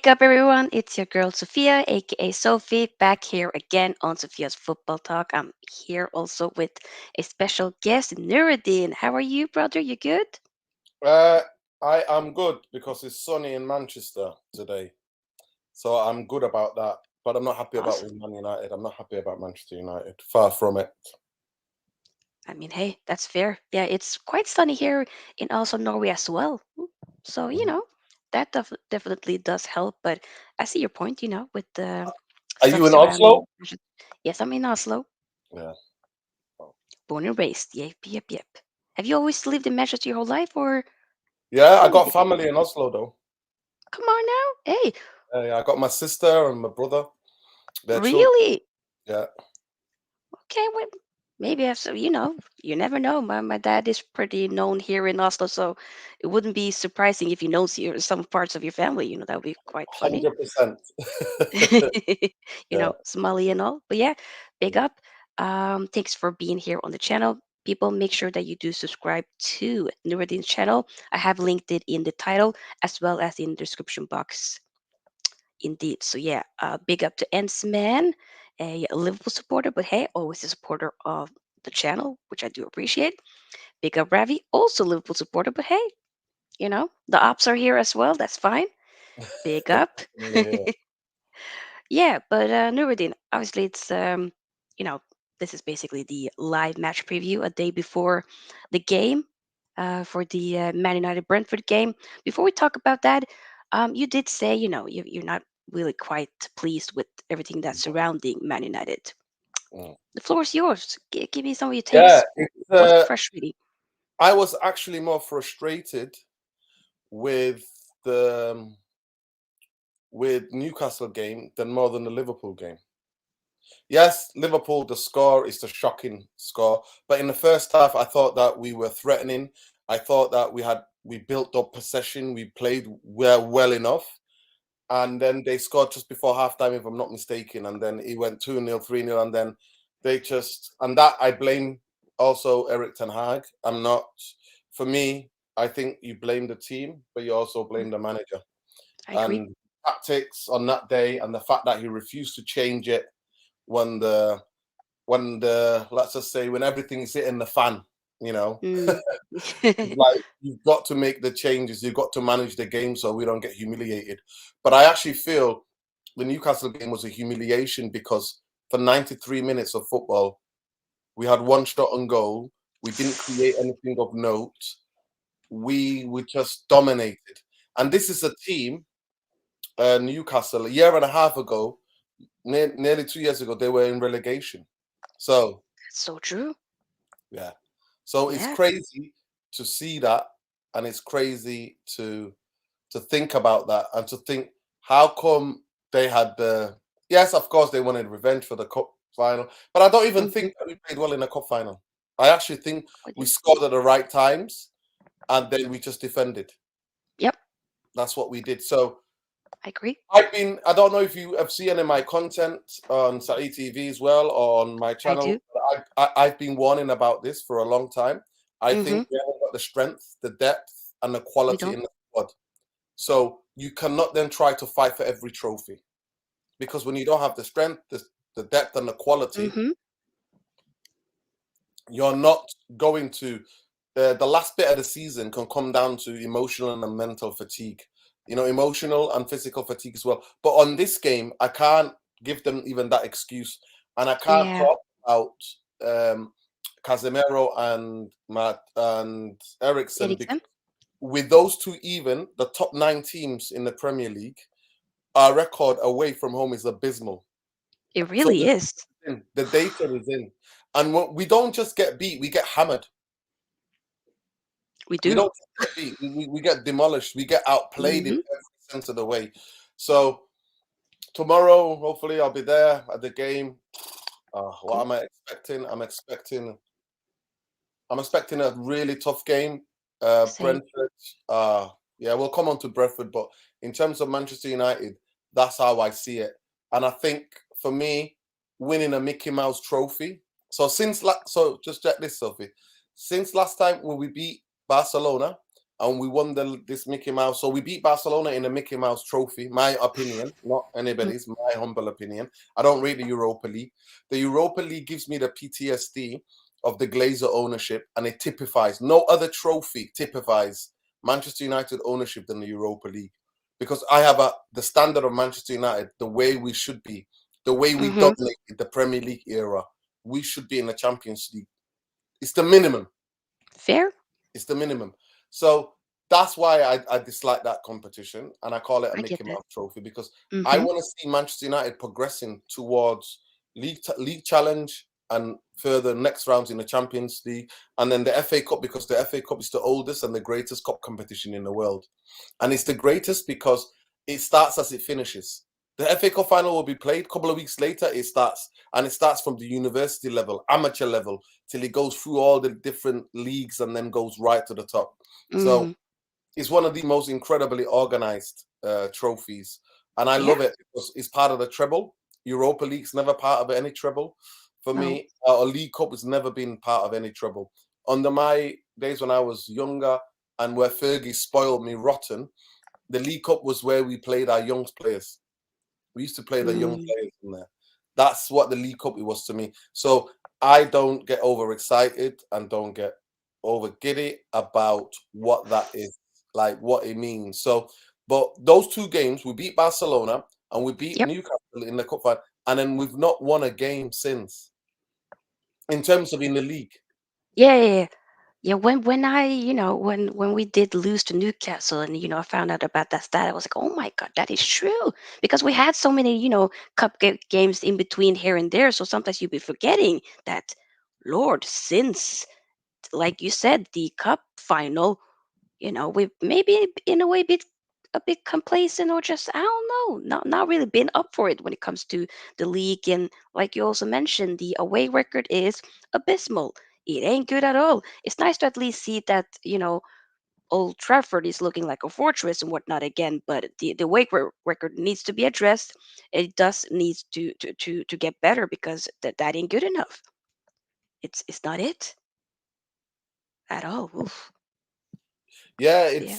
Wake up, everyone. It's your girl Sofia, aka Sophie, back here again on Sophia's Football Talk. I'm here also with a special guest, Nuradin. How are you, brother? You good? Uh, I am good because it's sunny in Manchester today, so I'm good about that. But I'm not happy about Awesome. with Man United. I'm not happy about Manchester United. Far from it. I mean, hey, that's fair. Yeah, it's quite sunny here in also Norway as well. So, Mhm. that definitely does help. But I see your point, with the Are stuff you in surrounding. Oslo? Yes, I'm in Oslo, Yeah. Oh. born and raised. Yep, yep, yep. Have you always lived in Manchester your whole life, or Yeah, I when did got you get? family in Oslo though. Come on now. Hey, Yeah, I got my sister and my brother. Their children. really? Yeah. Okay, well, maybe have some, you never know. My dad is pretty known here in Oslo, so it wouldn't be surprising if he knows some parts of your family. That would be quite funny. 100%. Yeah. Somali and all. But yeah, big up. Thanks for being here on the channel. People, make sure that you do subscribe to Nuradin's channel. I have linked it in the title as well as in the description box. Indeed. So yeah, big up to Ensman, a Liverpool supporter, but hey, always a supporter of the channel, which I do appreciate. Big up Ravi, also Liverpool supporter, but hey, the ops are here as well. That's fine. Big up. Yeah. Yeah, but Nuruddin, obviously you know, this is basically the live match preview a day before the game for the Man United Brentford game. Before we talk about that, you did say, you're not really quite pleased with everything that's surrounding Man United. Mm. The floor is yours. Give me some of your Yeah. takes. What's frustrating? I was actually more frustrated with the with Newcastle game than more than the Liverpool game. Yes, Liverpool, the score is the shocking score. But in the first half, I thought that we were threatening. I thought that we built up possession. We played well enough. And then they scored just before halftime, if I'm not mistaken. And then it went 2-0, 3-0. And then and that I blame also Eric Ten Hag. For me, I think you blame the team, but you also Mm, blame the manager. I agree. And tactics on that day and the fact that he refused to change it when the let's just say when everything's hitting the fan, you know, Mm. like you've got to make the changes, you've got to manage the game so we don't get humiliated. But I actually feel the Newcastle game was a humiliation because for 93 minutes of football, we had one shot on goal, we didn't create anything of note, we were just dominated. And this is a team, Newcastle, a year and a half ago, nearly 2 years ago, they were in relegation. So That's so true. yeah. So it's Yeah. crazy to see that, and it's crazy to think about that and to think how come they had the yes, of course they wanted revenge for the cup final, but I don't even Hmm. think that we played well in the cup final. I actually think What we is? scored at the right times and then we just defended. Yep, That's what we did. So I agree. I don't know if you have seen any of my content on Saudi TV as well or on my I do. channel. I've been warning about this for a long time. I Hmm. think we haven't got the strength, the depth, and the We quality don't. in the squad. So you cannot then try to fight for every trophy because when you don't have the strength, the depth, and the quality, Hmm. you're not going to. The last bit of the season can come down to emotional and mental fatigue. Emotional and physical fatigue as well. But on this game, I can't give them even that excuse, and I can't Yeah. talk about Casemiro and Matt and Ericsson because Eriksen. with those two, even the top 9 teams in the Premier League, our record away from home is abysmal. It So really is. the data is in, and we don't just get beat; we get hammered. We We do. don't just get beat; we get demolished. We get outplayed in Hmm. every sense of the way. So tomorrow, hopefully, I'll be there at the game. What Cool. am I expecting? I'm expecting a really tough game. Same. Brentford. Yeah, we'll come on to Brentford, but in terms of Manchester United, that's how I see it. And I think for me, winning a Mickey Mouse trophy. So just check this, Sophie. Since last time when we beat Barcelona and we won this Mickey Mouse. So we beat Barcelona in a Mickey Mouse trophy. My opinion, not anybody's. My humble opinion. I don't rate the Europa League. The Europa League gives me the PTSD of the Glazer ownership, and it typifies. No other trophy typifies Manchester United ownership than the Europa League, because I have the standard of Manchester United, the way we should be, the way we Mm-hmm. dominated the Premier League era. We should be in the Champions League. It's the minimum. Fair. It's the minimum. So that's why I dislike that competition, and I call it a I get Mickey that. Mouse trophy, because I Mm-hmm. want to see Manchester United progressing towards league challenge and further next rounds in the Champions League, and then the FA Cup, because the FA Cup is the oldest and the greatest cup competition in the world, and it's the greatest because it starts as it finishes. The FA Cup final will be played a couple of weeks later. It starts, and it starts from the university level, amateur level, till it goes through all the different leagues and then goes right to the top. So Mm-hmm. it's one of the most incredibly organized trophies, and I Yeah. love it because it's part of the treble. Europa League's never part of any treble. For Oh. me, a League Cup has never been part of any treble. Under my days when I was younger and where Fergie spoiled me rotten, the League Cup was where we played our young players. We used to play the young Mm. players in there. That's what the League Cup was to me. So I don't get overexcited and don't get over giddy about what that is, like what it means. So, but those two games, we beat Barcelona and we beat Yep. Newcastle in the cup final, and then we've not won a game since in terms of in the league. Yeah, yeah, yeah. Yeah, when I, when we did lose to Newcastle and, I found out about that stat, I was like, oh my God, that is true. Because we had so many, cup games in between here and there. So sometimes you'd be forgetting that, Lord, since, like you said, the cup final, we've maybe in a way been a bit complacent, or just, I don't know, not really been up for it when it comes to the league. And like you also mentioned, the away record is abysmal. It ain't good at all. It's nice to at least see that, Old Trafford is looking like a fortress and whatnot again, but the away record needs to be addressed. It does needs to get better, because that ain't good enough. It's not it at all. Oof. Yeah, Yeah. it's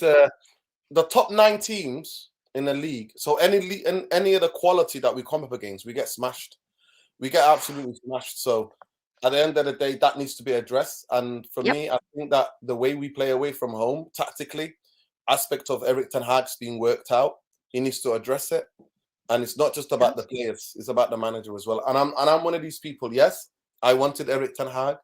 the top 9 teams in the league. So any of the quality that we come up against, we get smashed. We get absolutely smashed. So at the end of the day, that needs to be addressed. And for Yep. me, I think that the way we play away from home, tactically, aspect of Eric Ten Hag's being worked out. He needs to address it. And it's not just about the Does. players; it's about the manager as well. And I'm one of these people. Yes, I wanted Eric Ten Hag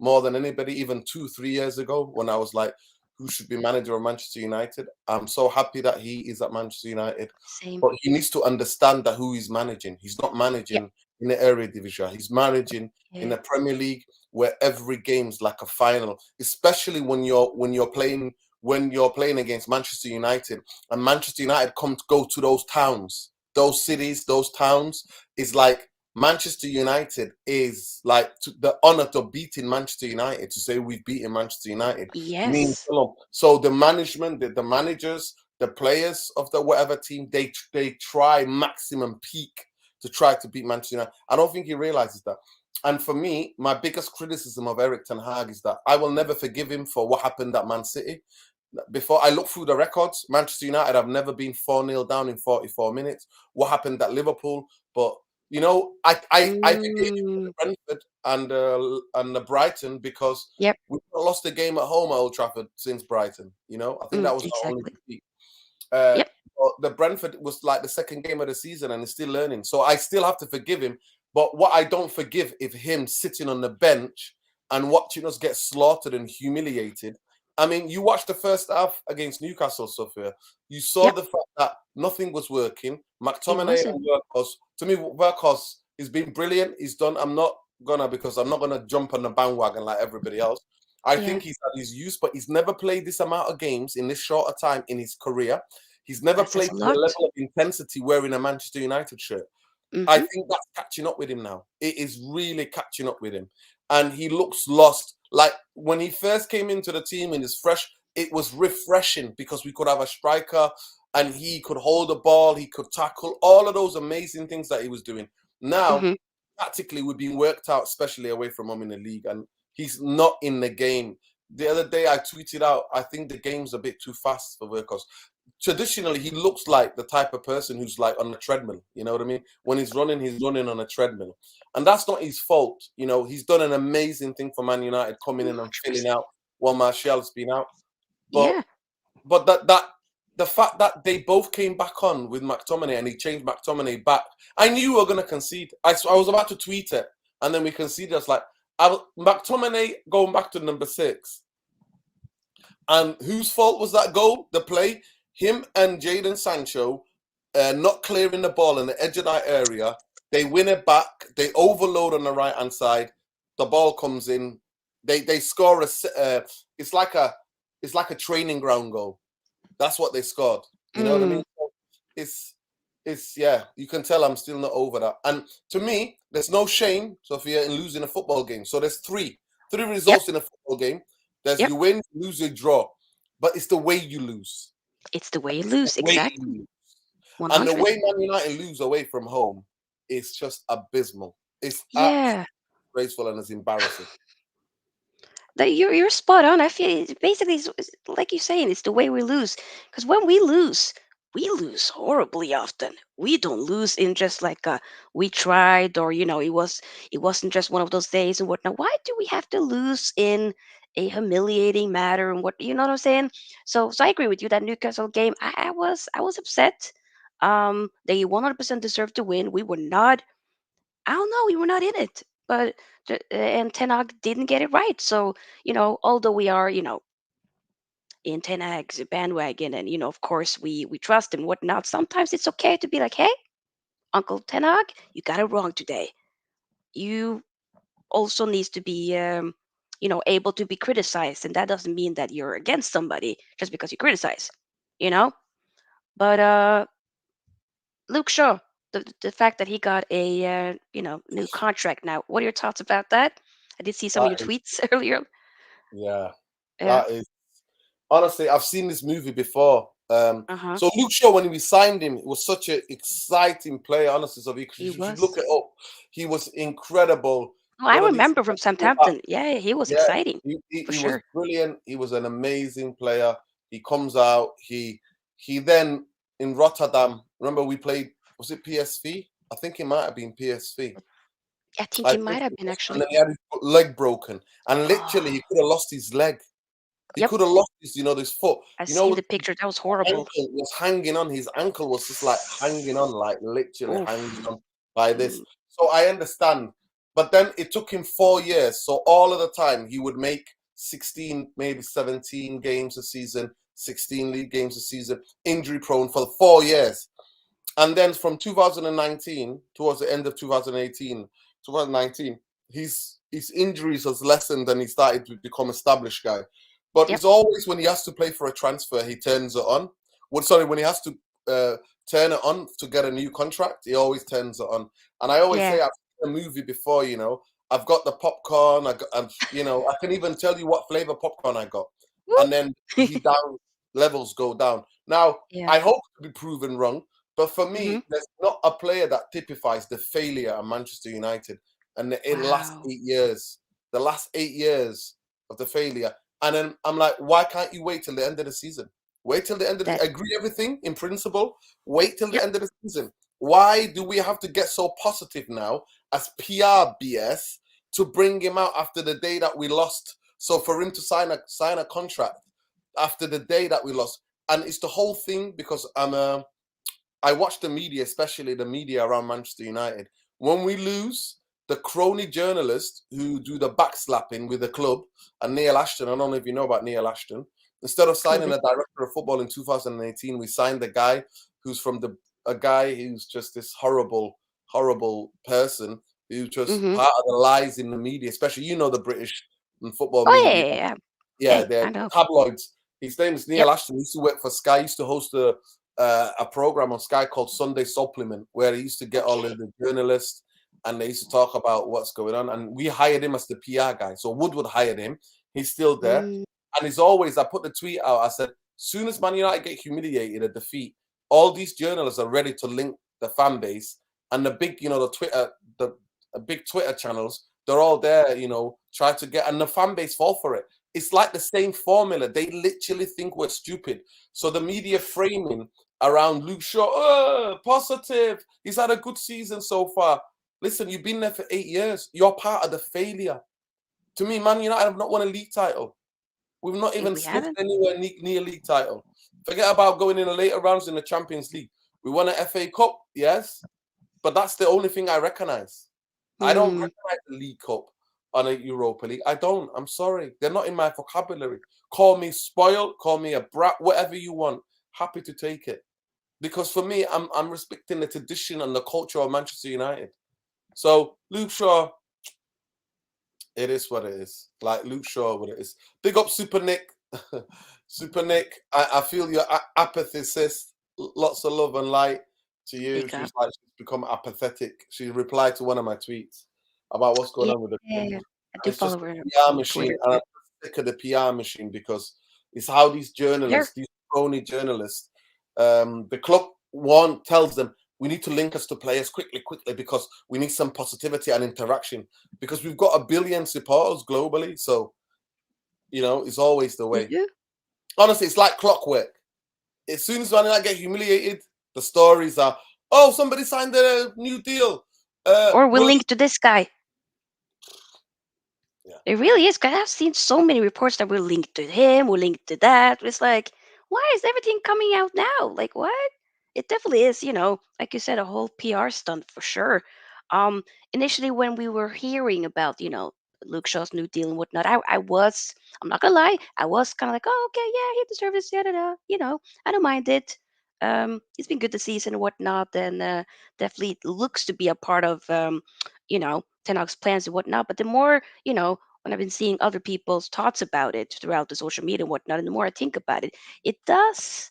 more than anybody, even 2-3 years ago, when I was like, who should be manager of Manchester United. I'm so happy that he is at Manchester United, Same. but he needs to understand that who he's managing. He's not Yep. managing in the area division. He's managing in Yeah. the Premier League, where every game's like a final, especially when you're playing against Manchester United, and Manchester United go to those towns, those cities, those towns. Is like Manchester United is like the honor to beating Manchester United, to say we've beaten Manchester United means Yes. a lot. So the management, the managers, the players of the whatever team, they try maximum peak to try to beat Manchester United. I don't think he realizes that. And for me, my biggest criticism of Eric Ten Hag is that I will never forgive him for what happened at Man City. Before I look through the records, Manchester United have never been 4-0 down in 44 minutes. What happened at Liverpool? But I forgave him for Mm. the Brentford and the Brighton, because Yep. we've not lost a game at home at Old Trafford since Brighton. I think that was our only Exactly. defeat. Uh, Yep. but the Brentford was like the second game of the season, and he's still learning. So I still have to forgive him. But what I don't forgive is him sitting on the bench and watching us get slaughtered and humiliated. I mean, you watched the first half against Newcastle, Sofia. You saw Yep. the fact that nothing was working. It McTominay wasn't. and Workhorse, to me, Workhorse has been brilliant. He's done. Because I'm not gonna jump on the bandwagon like everybody else. I Yeah. think he's had his use, but he's never played this amount of games in this shorter time in his career. He's never That says played a to the lot. level of intensity wearing a Manchester United shirt. I Mm-hmm. think that's catching up with him now. It is really catching up with him. And he looks lost. Like when he first came into the team and is fresh, it was refreshing because we could have a striker and he could hold the ball, he could tackle, all of those amazing things that he was doing. Now, Mm-hmm. tactically, we're being worked out, especially away from him in the league. And he's not in the game. the other day I tweeted out, I think the game's a bit too fast for Workhorse. Traditionally, he looks like the type of person who's like on a treadmill. You know what I mean? When he's running on a treadmill. And that's not his fault. You know, he's done an amazing thing for Man United, coming in and filling 100%. out while Martial's been out. But Yeah. but the fact that they both came back on with McTominay and he changed McTominay back, I knew we were going to concede. I was about to tweet it, and then we conceded. I was like, McTominay going back to number 6. And whose fault was that goal? The play? Him and Jadon Sancho not clearing the ball in the edge of that area. They win it back. They overload on the right-hand side. The ball comes in. They score it's like a training ground goal. That's what they scored. You know what I mean? Mm. It's yeah, you can tell I'm still not over that. And to me, there's no shame, Sofia, in losing a football game. So there's three Yep. results in a football game. There's Yep. you win, you lose, you draw. But it's the way you lose. It's the way you It's the lose. way Exactly. you lose. And the 100. way Man United lose away from home is just abysmal. It's absolutely Yeah. disgraceful and it's embarrassing. That you're spot on. I feel basically it's like you're saying, it's the way we lose. Because when we lose horribly often. We don't lose in just like we tried, or it wasn't just one of those days and whatnot. Why do we have to lose in a humiliating matter and what you know what I'm saying? So I agree with you that Newcastle game. I was upset. They 100% deserved to win. We were not. I don't know. We were not in it, but and Ten Hag didn't get it right. So although we are in Ten Hag's bandwagon, and of course we trust him, and whatnot. Sometimes it's okay to be like, hey, Uncle Ten Hag, you got it wrong today. You also needs to be able to be criticized, and that doesn't mean that you're against somebody just because you criticize. You know, but Luke Shaw, the fact that he got a new contract now. What are your thoughts about that? I did see some of That your is, tweets earlier. yeah, Yeah. that is honestly, I've seen this movie before. Uh huh. So Luke Shaw, when we signed him, it was such an exciting player. Honestly, so He you should look was. it up. He was incredible. Oh, I One of these remember from centre back. Southampton. Yeah, he was Yeah, exciting for he was sure. brilliant. He was an amazing player. He comes out. He then in Rotterdam. Remember we played. Was it PSV? I think it might have been PSV. I think I he think might have it been was, and actually. then he had his leg broken, and literally he Oh, could have lost his leg. He yep. could have lost his, this foot. I You know, seen the picture. That was horrible. ankle was hanging on. His ankle was just like hanging on, like literally hanging Oof. on by this. Mm, So I understand. But then it took him 4 years. So all of the time he would make 16, maybe 17 games a season, 16 league games a season, injury prone for 4 years. And then from 2019 towards the end of 2019, his injuries has lessened and he started to become established guy. But yep. it's always when he has to play for a transfer, he turns it on. Well, sorry, when he has to turn it on to get a new contract, he always turns it on. And I always Yeah. say, I've seen a movie before, I've got the popcorn. I can even tell you what flavor popcorn I got. Whoop. And then he down levels go down. Now, Yeah. I hope to be proven wrong, but for Hmm. me, there's not a player that typifies the failure at Manchester United and in the last Wow. 8 years, the last 8 years of the failure. And then I'm like, why can't you wait till the end of the season? Wait till the end of That. the agree everything in principle. Wait till the Yep. end of the season. Why do we have to get so positive now as PR BS to bring him out after the day that we lost? So for him to sign a contract after the day that we lost, and it's the whole thing because I watch the media, especially the media around Manchester United. When we lose, the crony journalists who do the backslapping with the club, and Neil Ashton, I don't know if you know about Neil Ashton, instead of A little signing bit. a director of football in 2018, we signed a guy who's a guy who's just this horrible, horrible person who just Hmm. part of the lies in the media, especially, the British and football Oh yeah, media. yeah, yeah. Yeah, Hey, they're I know. tabloids. His name is Yep. Neil Ashton. He used to work for Sky. He used to host a program on Sky called Sunday Supplement, where he used to get all Okay. of the journalists and they used to talk about what's going on. And we hired him as the PR guy. So Woodward hired him. He's still there. Mm, And he's always, I put the tweet out. I said, soon as Man United get humiliated, a defeat, all these journalists are ready to link the fan base and the big, the Twitter, the big Twitter channels. They're all there, try to get, and the fan base fall for it. It's like the same formula. They literally think we're stupid. So the media framing around Luke Shaw, positive. He's had a good season so far. Listen, you've been there for 8 years. You're part of the failure. To me, Man United have not won a league title. We've not even We sniffed haven't. anywhere near league title. Forget about going in the later rounds in the Champions League. We won an FA Cup, yes, but that's the only thing I recognize. I don't Hmm. recognize the League Cup on a Europa League. I don't. I'm sorry. They're not in my vocabulary. Call me spoiled, call me a brat, whatever you want. Happy to take it. Because for me, I'm respecting the tradition and the culture of Manchester United. So Luke Shaw, it is what it is. Like Luke Shaw, what it is. Big up Super Nick. Super Nick, I feel your apathy, sis. Lots of love and light to you. Big She's up. like, she's become apathetic. She replied to one of my tweets about what's going Yeah, on with the club. I do It's just follow her a PR on machine. Twitter And I'm too. sick of the PR machine because it's how these Sure. journalists, these phony journalists, the club tells them we need to link us to players quickly because we need some positivity and interaction because we've got 1 billion supporters globally. So, it's always the We way. do. Honestly, it's like clockwork. As soon as I get humiliated, the stories are, oh, somebody signed a new deal. Or we Will link to this guy. Yeah, It really is, because I've seen so many reports that we're linked to him, we're linked to that. It's like, why is everything coming out now? Like, what? It definitely is, like you said, a whole PR stunt for sure. Um, Initially, when we were hearing about, Luke Shaw's new deal and whatnot, I'm not gonna lie, I was kind of like, oh, okay, yeah, he deserves this, da da da. I don't mind it. It's been good this season and whatnot, and definitely looks to be a part of, Ten Hag's plans and whatnot. But the more, when I've been seeing other people's thoughts about it throughout the social media and whatnot, and the more I think about it, it does,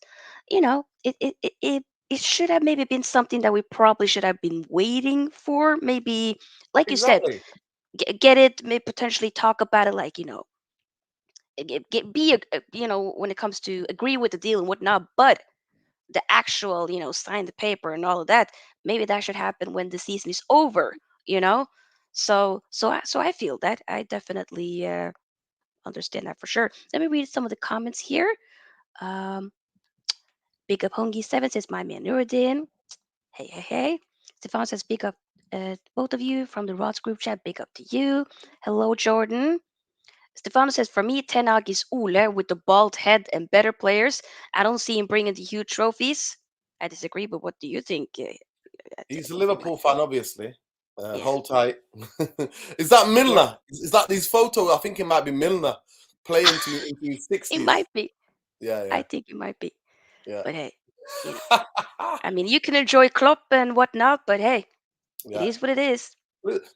it should have maybe been something that we probably should have been waiting for. Maybe, like you said, exactly. get it, maybe potentially talk about it, like be when it comes to agree with the deal and whatnot, but the actual, sign the paper and all of that, maybe that should happen when the season is over, you know. So I feel that I definitely understand that for sure. Let me read some of the comments here. um Big up Hongi 7 says, my man Nuradin. Hey, hey, hey. Stefan says, big up both of you from the Rods group chat. Big up to you. Hello, Jordan. Stefano says, for me, Ten Hag is Ole with the bald head and better players. I don't see him bringing the huge trophies. I disagree, but what do you think? He's a My, Liverpool fan, obviously. yeah, Hold tight. Is that yeah, Milner? Is that these photos? I think it might be Milner playing into his it 60s. might be. Yeah, I yeah, think it might be. yeah. But hey, I mean, you can enjoy Klopp and whatnot, but hey, it Yeah. is what it is.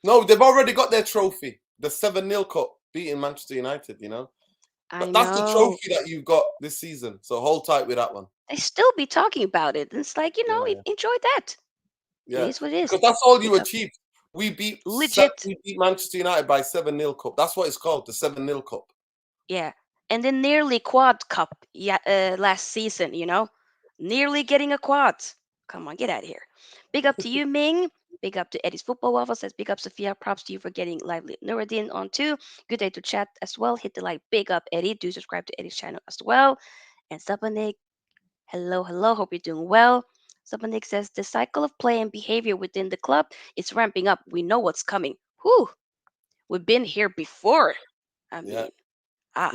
No, they've already got their trophy. The 7-0 cup beating Manchester United, I That's the know. trophy that you've got this season. So hold tight with that one. They still be talking about it. And it's like, Yeah, enjoy that. It yeah. is what it is. Because that's all you Big up. achieved. Legit. We beat Manchester United by 7-0 cup. That's what it's called, the 7-0 cup. Yeah. And then nearly quad cup, yeah, last season, nearly getting a quad. Come on, get out of here. Big up to you, Ming. Big up to Eddie's Football Waffle says, big up, Sophia. Props to you for getting lively Nuradin on too. Good day to chat as well. Hit the like. Big up, Eddie. Do subscribe to Eddie's channel as well. And Sabanik, hello, hello. Hope you're doing well. Sabanik says, the cycle of play and behavior within the club is ramping up. We know what's coming. Whew, we've been here before. I Yeah. mean, ah,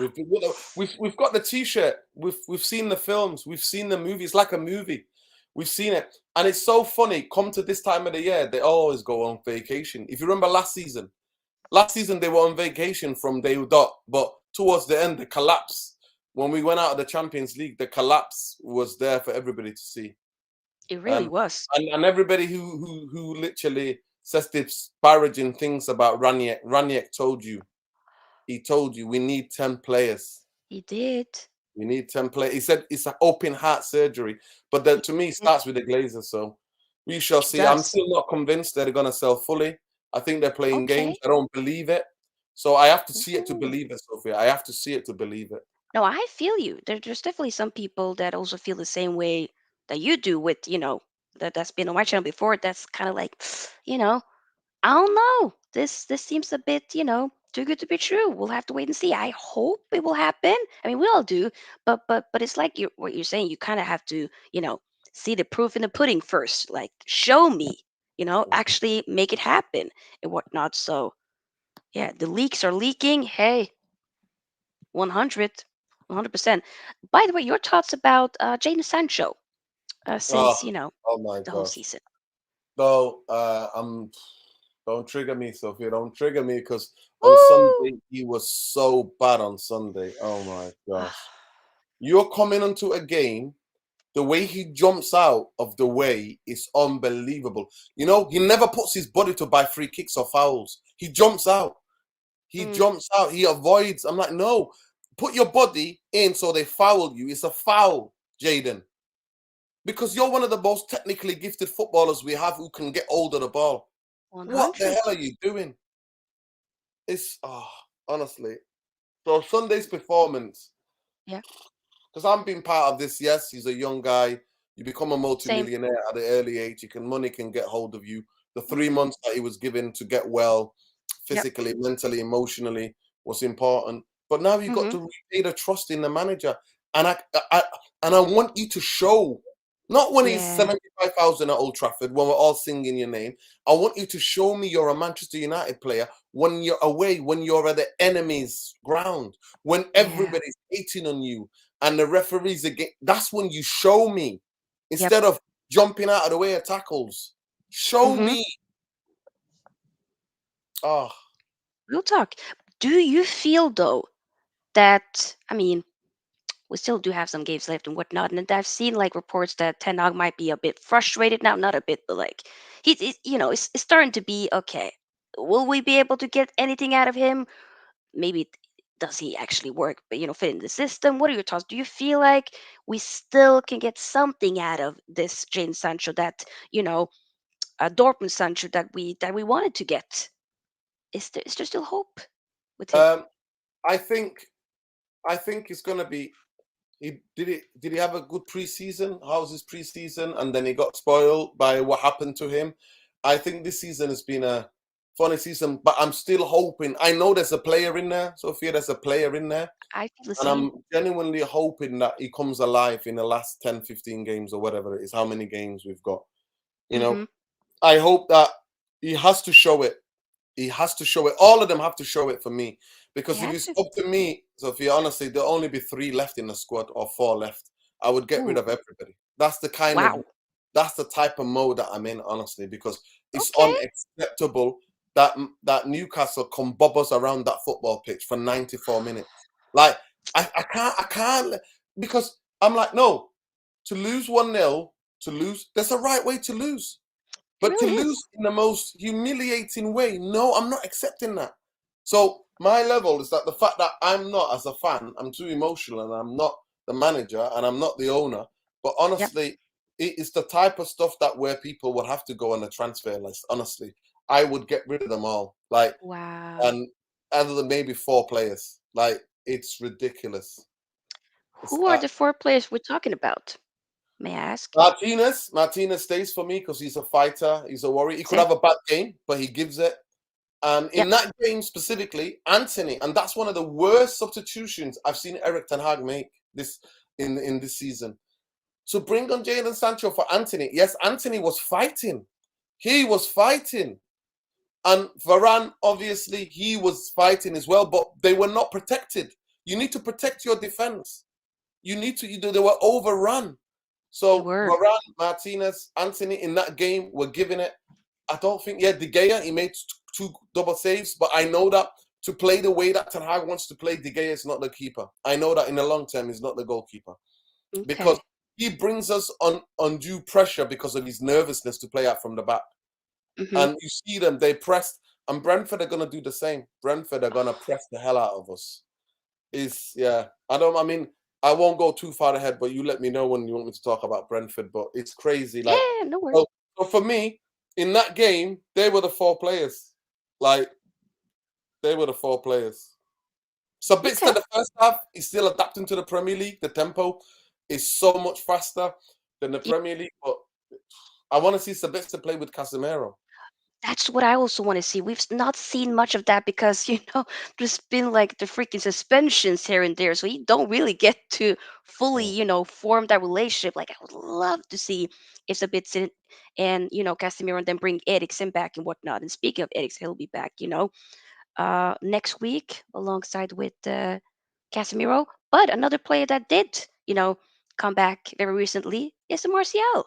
We've got the T-shirt. We've seen the films. We've seen the movie. It's like a movie. We've seen it, and it's so funny. Come to this time of the year, they always go on vacation. If you remember last season they were on vacation from day dot, but towards the end, the collapse when we went out of the Champions League, the collapse was there for everybody to see. it really Um, was. and everybody who literally says disparaging things about Raniek told you. He told you we need 10 players. He did. We need 10 players. He said it's an open heart surgery. But He to me, it did. starts with the Glazers. So we shall It see. I'm does. still not convinced they're going to sell fully. I think they're playing Okay. games. I don't believe it. So I have to see it to Ooh. believe it, Sophia. I have to see it to believe it. No, I feel you. There's definitely some people that also feel the same way that you do with, that's been on my channel before. That's kind of like, you know, I don't know. This seems a bit, too good to be true. We'll have to wait and see. I hope it will happen. I mean, we all do, but it's like what you're saying. You kind of have to, see the proof in the pudding first. Like, show me, actually make it happen and whatnot. So yeah, the leaks are leaking. Hey, 100, 100%. By the way, your thoughts about Jadon Sancho Oh, since oh my the whole gosh. season. So don't trigger me, Sophia. Don't trigger me because on Woo! Sunday he was so bad on Sunday. Oh my gosh. You're coming onto a game. The way he jumps out of the way is unbelievable. He never puts his body to buy free kicks or fouls. He jumps out. He Mm, jumps out. He avoids. I'm like, no, put your body in so they foul you. It's a foul, Jadon. Because you're one of the most technically gifted footballers we have who can get hold of the ball. What the 100. hell are you doing? It's honestly. So Sunday's performance, Yeah, because I'm being part of this. Yes, he's a young guy. You become a same. multimillionaire at an early age. Money can get hold of you. The three Hmm. months that he was given to get well, Yep. physically, mentally, emotionally, was important. But now you got Hmm. to repay the trust in the manager, and I and I want you to show. Not when he's Yeah. 75,000 at Old Trafford, when we're all singing your name. I want you to show me you're a Manchester United player when you're away, when you're at the enemy's ground, when Yeah. everybody's hating on you and the referees again. That's when you show me Yep. instead of jumping out of the way of tackles. Show Hmm. me. Oh, Real talk. Do you feel though that I mean we still do have some games left and whatnot, and I've seen like reports that Ten Hag might be a bit frustrated now, not a bit, but like it's starting to be okay. Will we be able to get anything out of him? Maybe does he actually work, but fit in the system? What are your thoughts? Do you feel like we still can get something out of this Jane Sancho that Dortmund Sancho that we wanted to get? Is there still hope with him? um, I think it's gonna be. Did he have a good preseason? How's his preseason? And then he got spoiled by what happened to him. I think this season has been a funny season, but I'm still hoping. I know there's a player in there, Sophia. There's a player in there, I feel the and same. I'm genuinely hoping that he comes alive in the last 10, 15 games or whatever it is. How many games we've got? You know, Hmm. I hope that he has to show it. He has to show it. All of them have to show it for me. They Because if have it's to. up to me, Sophia, honestly, there'll only be 3 left in the squad or 4 left. I would get rid Ooh, of everybody. wow. That's the type of mode that I'm in, honestly, because it's Okay. unacceptable that Newcastle can bob us around that football pitch for 94 minutes. Like I can't because I'm like, no, to lose 1-0, there's a right way to lose. It But to really is. lose in the most humiliating way, no, I'm not accepting that. So my level is that the fact that I'm not, as a fan, I'm too emotional and I'm not the manager and I'm not the owner. But Yep. honestly, it is the type of stuff that where people would have to go on the transfer list. Honestly, I would get rid of them all. Like, Wow. and other than maybe 4 players, like it's ridiculous. It's Who are the four players we're talking about? May I ask? Martinez stays for me because he's a fighter. He's a warrior. He could Same. have a bad game, but he gives it. And Yep. in that game specifically, Anthony, and that's one of the worst substitutions I've seen Eric Ten Hag make this in this season. So bring on Jadon Sancho for Anthony. Yes, Anthony was fighting. He was fighting. And Varane, obviously, he was fighting as well, but they were not protected. You need to protect your defense. They were overrun. They So were. Varane, Martinez, Anthony in that game were giving it. I don't think, yeah, De Gea, he made 2 double saves, but I know that to play the way that Ten Hag wants to play, De Gea is not the keeper. I know that in the long term, he's not the goalkeeper because Okay. he brings us on undue pressure because of his nervousness to play out from the back. Hmm. And you see them, they pressed, and Brentford are going to do the same. Brentford are going to press the hell out of us. Yeah, I mean, I won't go too far ahead, but you let me know when you want me to talk about Brentford. But it's crazy. Like, Yeah. No worries. so for me, in that game, they were the 4 players. Like, they were the 4 players. Okay. Sabitzer, the first half, is still adapting to the Premier League. The tempo is so much faster than the Yeah. Premier League. But I want to see Sabitzer play with Casemiro. That's what I also want to see. We've not seen much of that because, there's been like the freaking suspensions here and there. So you don't really get to fully, Mm. form that relationship. Like, I would love to see if the bits in and, Casemiro and then bring Eriksen back and whatnot. And speaking of Eriksen, he'll be back, next week alongside with Casemiro. But another player that did, come back very recently is Martial.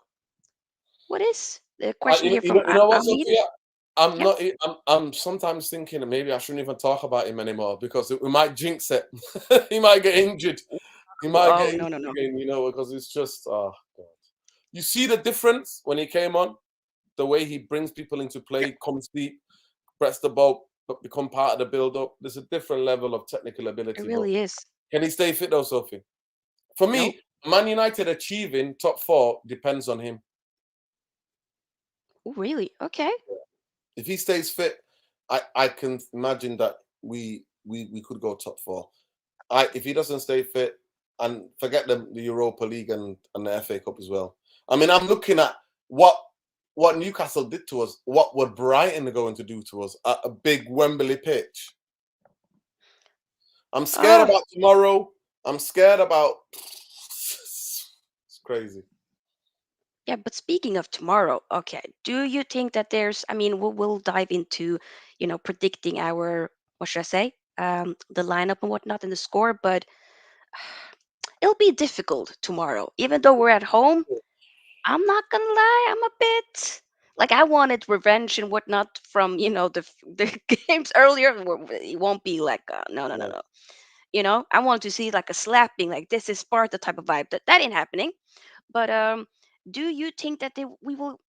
What is the question here from You know what, Amid? Sophia? I'm Yeah. not. I'm sometimes thinking that maybe I shouldn't even talk about him anymore because we might jinx it. He might get injured. He might Oh, get no, injured no, no. again. Because it's just God. You see the difference when he came on, the way he brings people into Yep, play, comes deep, press the ball, but become part of the build-up. There's a different level of technical it ability. But really is. can he stay fit though, Sophie? For Nope. me, Man United achieving top four depends on him. Oh, really? Okay. If he stays fit, I can imagine that we could go top four. If he doesn't stay fit, and forget the Europa League and the FA Cup as well. I mean, I'm looking at what Newcastle did to us. What would Brighton going to do to us at a big Wembley pitch? I'm scared Uh, about tomorrow. I'm scared about. It's crazy. yeah, but speaking of tomorrow, okay, do you think that I mean, we'll dive into, predicting our, what should I say, the lineup and whatnot and the score, but it'll be difficult tomorrow. Even though we're at home, I'm not gonna lie, I'm a bit like I wanted revenge and whatnot from, the games earlier. It won't be like, no, no, no, Yeah. no. I want to see like a slapping, like this is Sparta type of vibe. That ain't happening. But do you think that we will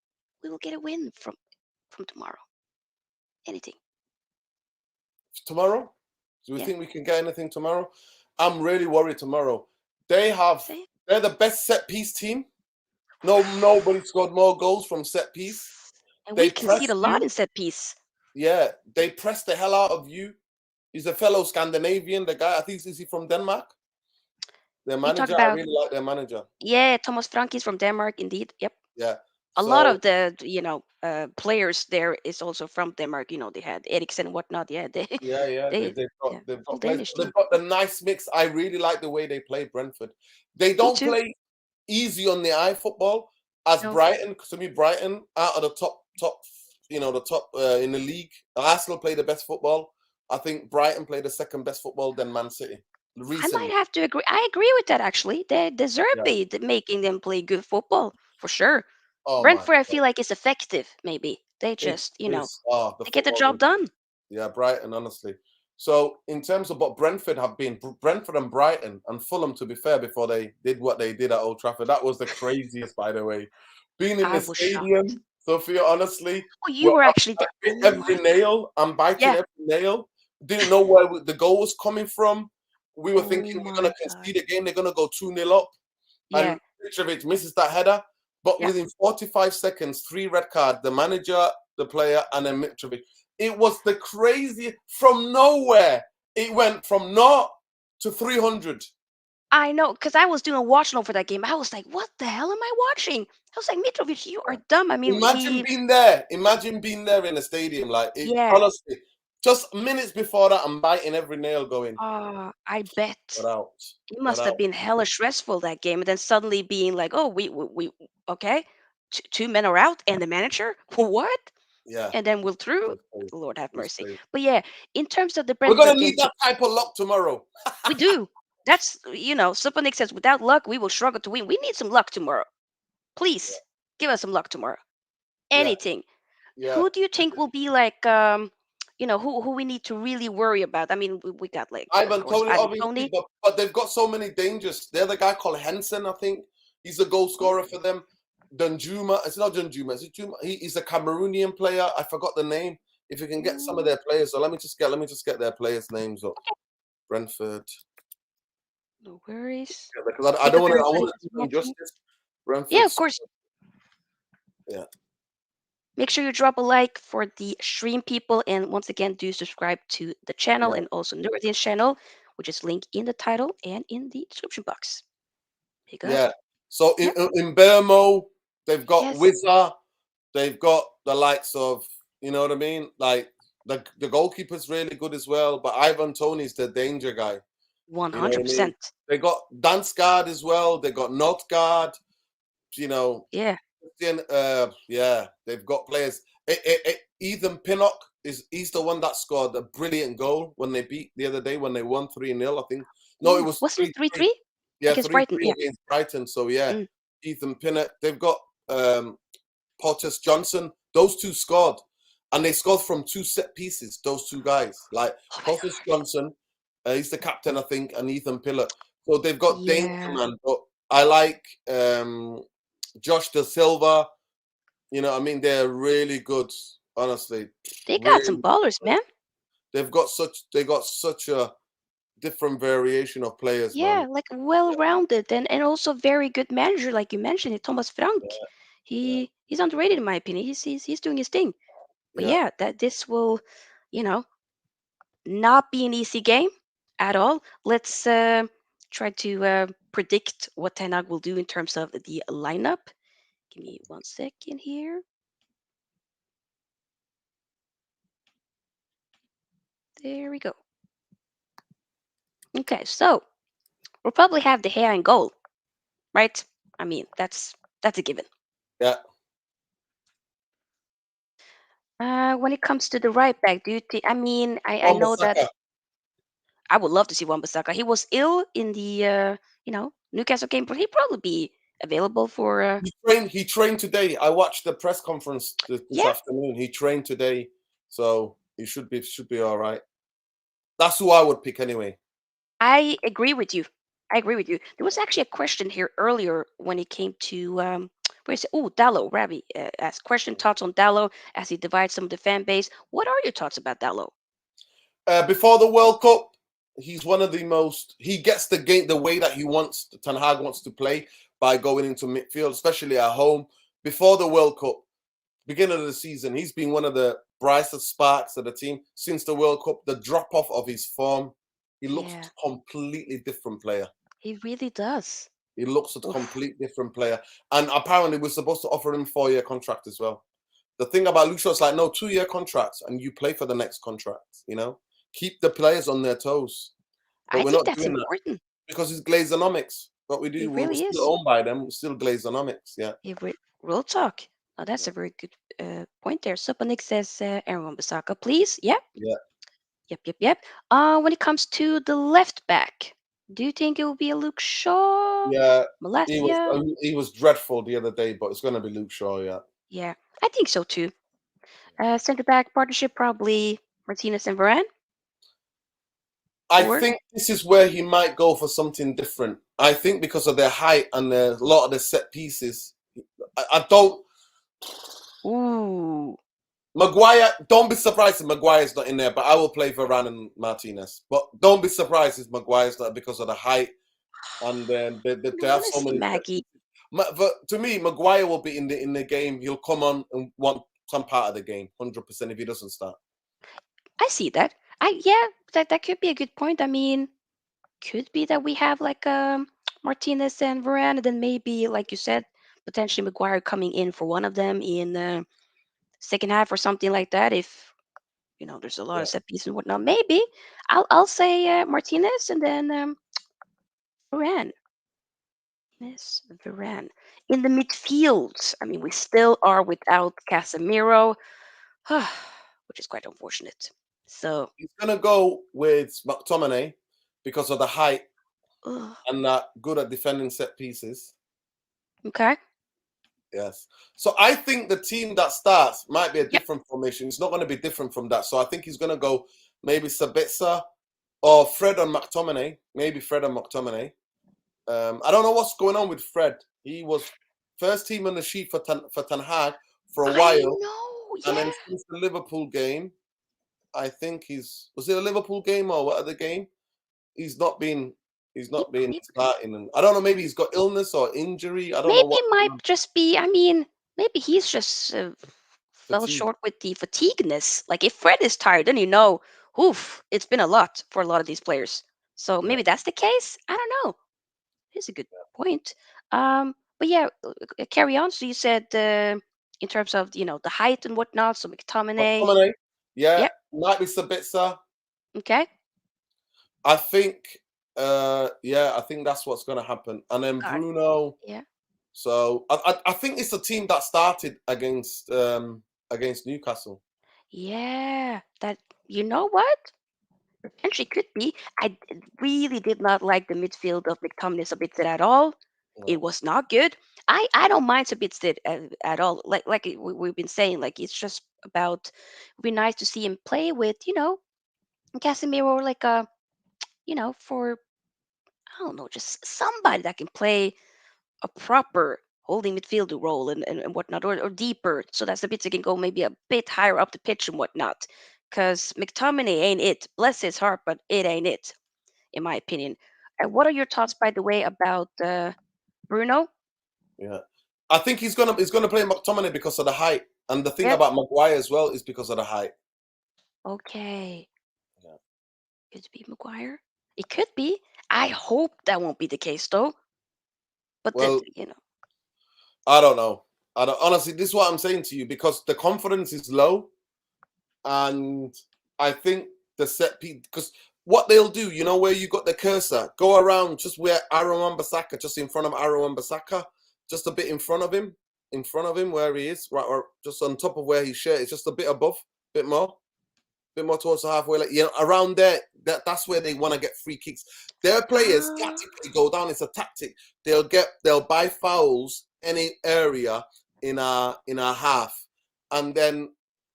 get a win from tomorrow? Anything? Tomorrow? Do we Yeah. think we can get anything tomorrow? I'm really worried tomorrow. They have Say. they're the best set piece team. Nobody scored more goals from set piece. And we They concede a press lot you. in set piece. Yeah, they press the hell out of you. He's a fellow Scandinavian. The guy, I think, is he from Denmark? Their You talk manager, I about, really like their manager. yeah, Thomas Frank is from Denmark, indeed. Yep. Yeah. A lot So of the players there is also from Denmark. They had Eriksen and whatnot. Yeah, they yeah, they yeah, they've full got players. Danish team. They've got the nice mix. I really like the way they play Brentford. They Me don't too. play easy on the eye football as No, Brighton. To me, Brighton out of the top, the top in the league. Arsenal play the best football. I think Brighton play the second best football than Man City I might recently. have to agree. I agree with that actually. They deserve Yeah. be making them play good football for sure. Oh my Brentford, I God. feel like is effective. Maybe they just, It's the they get the football. job done. Yeah, Brighton, honestly. So in terms of what Brentford have been, Brentford and Brighton and Fulham, to be fair, before they did what they did at Old Trafford, that was the craziest, by the way. Being in I the was shocked. stadium, Sophia, honestly, Oh, you well, were actually I there. bit Oh every my. nail. I'm biting Yeah. every nail. Didn't know where the goal was coming from. We were Oh thinking we're going my to god. concede again. They're going to go 2-0 up. Yeah. And Mitrovic misses that header. But Yeah. within 45 seconds, three red cards, the manager, the player, and then Mitrovic. It was the crazy from nowhere. It went from 0 to 300. I know, because I was doing a watch along for that game. I was like, what the hell am I watching? I was like, Mitrovic, you are dumb. I mean, Imagine being there. Imagine being there in the stadium. Like it yeah. honestly, just minutes before that, I'm biting every nail going, I bet get out. it Get must out. have been hella stressful that game. And then suddenly being like, oh, we okay, two men are out and the manager, what? Yeah. And then we're It through. was crazy. Lord have It was mercy. crazy. But yeah, in terms of the We're Brentford gonna game, need that type of luck tomorrow. we do. That's, Supanik says, without luck, we will struggle to win. We need some luck tomorrow. Please give us some luck tomorrow. Yeah, Anything. yeah. Who do you think will be like, who we need to really worry about? I mean, we got like, of Ivan course, Toney, Ivan obviously, Toney. but they've got so many dangers. They're the guy called Henson, I think. He's a goal Oh, scorer for them. Dunjuma, it's not Dunjuma, it's Juma. He's a Cameroonian player. I forgot the name. If you can get some of mm, their players, so let me just get their players' names up. Brentford, no worries. because I Take don't up want to. I everybody's want to do watching. injustice. Yeah, Brentford, of course. yeah, Make sure you drop a like for the stream people, and once again, do subscribe to the channel yeah, and also Nuradin's channel, which is linked in the title and in the description box. Big up. yeah. So in Yep. in Bermo, they've got Yes. Wizza, they've got the likes of. You know what I mean? Like the goalkeeper's really good as well, but Ivan Toney's the danger guy. You know what I mean? 100%. They got Dansgaard as well. They got Notgaard. You know, Yeah. yeah, they've got players. Ethan Pinnock he's the one that scored a brilliant goal when they beat the other day when they won 3-0. I think no, it Ooh, was wasn't it 3-3. 3-3 Yeah, against three Brighton? three Yeah. against Brighton. So yeah, Mm. Ethan Pinnock. They've got Potters Johnson. Those two scored, and they scored from two set pieces. Those two guys, like Oh my Potters god. Johnson, he's the captain, I think, and Ethan Pinnock. So they've got danger, Yeah. man. But I like Josh Da Silva. You know, I mean, they're really good. Honestly, They got some really. ballers, man. They got such a different variation of players, man. Yeah, like well-rounded and also very good manager, like you mentioned it, Thomas Frank. Yeah, He's underrated in my opinion. He's doing his thing. But yeah, yeah, that this will, you know, not be an easy game at all. Let's try to predict what Ten Hag will do in terms of the lineup. Give me 1 second here. There we go. Okay, so we'll probably have the hair in goal, right? I mean, that's a given. yeah. When it comes to the right back, do you think? I mean, I know that Wan-Bissaka. I would love to see Wan-Bissaka. He was ill in the Newcastle game, but he'd probably be available for. He trained today. I watched the press conference this Yeah, afternoon. He trained today, so he should be all right. That's who I would pick anyway. I agree with you. I agree with you. There was actually a question here earlier when it came to where is it? Oh, Dallo. Ravi asked question thoughts on Dallo as he divides some of the fan base. What are your thoughts about Dallo? Before the World Cup, he's one of the most. He gets the game the way that he wants. Ten Hag wants to play by going into midfield, especially at home. Before the World Cup, beginning of the season, he's been one of the brightest sparks of the team since the World Cup. The drop off of his form, he looks Yeah, a completely different player. he really does. He looks a Oof. complete different player. And apparently, we're supposed to offer him 4-year contract as well. The thing about Luke Shaw's like, no, 2-year contracts, and you play for the next contract. Keep the players on their toes. But I we're think not that's doing that important. because it's Glazonomics. What we do, It we're really still is. owned by them. We're still Glazonomics. Yeah, Real talk. Oh, that's a very good point there. Supanik says Aaron Bissaka, please. Yep, yeah, yep. When it comes to the left back, do you think it will be a Luke Shaw, yeah. He was Malacia? he was dreadful the other day, but it's going to be Luke Shaw. Yeah, Yeah, I think so too. Center back partnership probably Martinez and Varane. I Or think this is where he might go for something different. I think because of their height and a lot of the set pieces. I don't. ooh, Maguire, don't be surprised if Maguire's not in there, but I will play Varane and Martinez. But don't be surprised if Maguire's not because of the height and then they have so honestly, many. Maggie, But to me, Maguire will be in the game. He'll come on and want some part of the game, 100% if he doesn't start. I see that. Yeah, that could be a good point. I mean, could be that we have like Martinez and Varane, and then maybe, like you said, potentially Maguire coming in for one of them in second half or something like that. If there's a lot Yeah, of set pieces and whatnot, maybe I'll say Martinez and then Varane. Yes, Varane in the midfield. I mean, we still are without Casemiro, which is quite unfortunate. So, he's gonna go with McTominay because of the height ugh, and that good at defending set pieces. okay, Yes. So I think the team that starts might be a yep, different formation. It's not going to be different from that. So I think he's going to go maybe Sabitzer or Fred and McTominay. Maybe Fred and McTominay. I don't know what's going on with Fred. He was first team on the sheet for Ten Hag for a I while, know, and yeah. then since the Liverpool game, I think was it a Liverpool game or what other game? He's not been he's He, not been he starting, and I don't know. Maybe he's got illness or injury. I don't know maybe what. it might just be. I mean, maybe he's just fell Fatigue. short with the fatigueness. Like if Fred is tired, then oof, it's been a lot for a lot of these players. So Yeah. maybe that's the case. I don't know. It's a good point. But yeah, carry on. So you said in terms of the height and whatnot. So McTominay. McTominay, yeah, Yep. might be Sabitzer. Okay. I think, yeah, I think that's what's going to happen. And then Got it. Bruno. Yeah. So I think it's a team that started against Newcastle. Yeah. That you know what? Potentially could be. Really did not like the midfield of McTominay Sabitzer at all. It No. was not good. I don't mind Sabitzer at all. We've been saying, like it's just about. It'd be nice to see him play with Casemiro, like for I don't know, just somebody that can play a proper holding midfielder role and whatnot, or deeper, so that Sabitzer can go maybe a bit higher up the pitch and whatnot. Because McTominay ain't it. Bless his heart, but it ain't it, in my opinion. What are your thoughts, by the way, about Bruno? Yeah, I think he's gonna play McTominay because of the height, and the thing Yep. about Maguire as well is because of the height. Okay. Yeah. Could it be Maguire? It could be. I hope that won't be the case, though. But Well, that. I don't know. I don't honestly. This is what I'm saying to you because the confidence is low, and I think the set piece because what they'll do, where you got the cursor, go around just where Aaron Wan-Bissaka, just in front of Aaron Wan-Bissaka, just a bit in front of him where he is, right, or just on top of where his shirt is, just a bit above, bit more towards the halfway, like around there. That's where they want to get free kicks. Their players Ah, tactically go down. It's a tactic. They'll buy fouls any area in our half, and then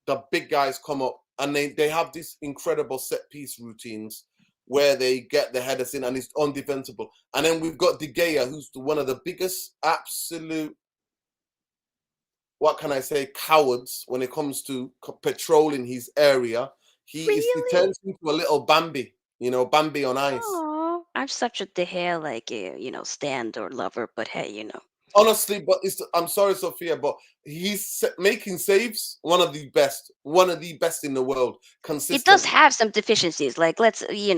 the big guys come up and they have these incredible set piece routines where they get the headers in and it's undefensible. And then we've got De Gea, who's one of the biggest absolute, what can I say, cowards when it comes to patrolling his area. He really? turns into a little Bambi, Bambi on ice. Oh, I'm such a De Gea, like stand or lover, but hey, Honestly, but I'm sorry, Sofia, but he's making saves one of the best in the world he does consistently. have some deficiencies. Like let's, he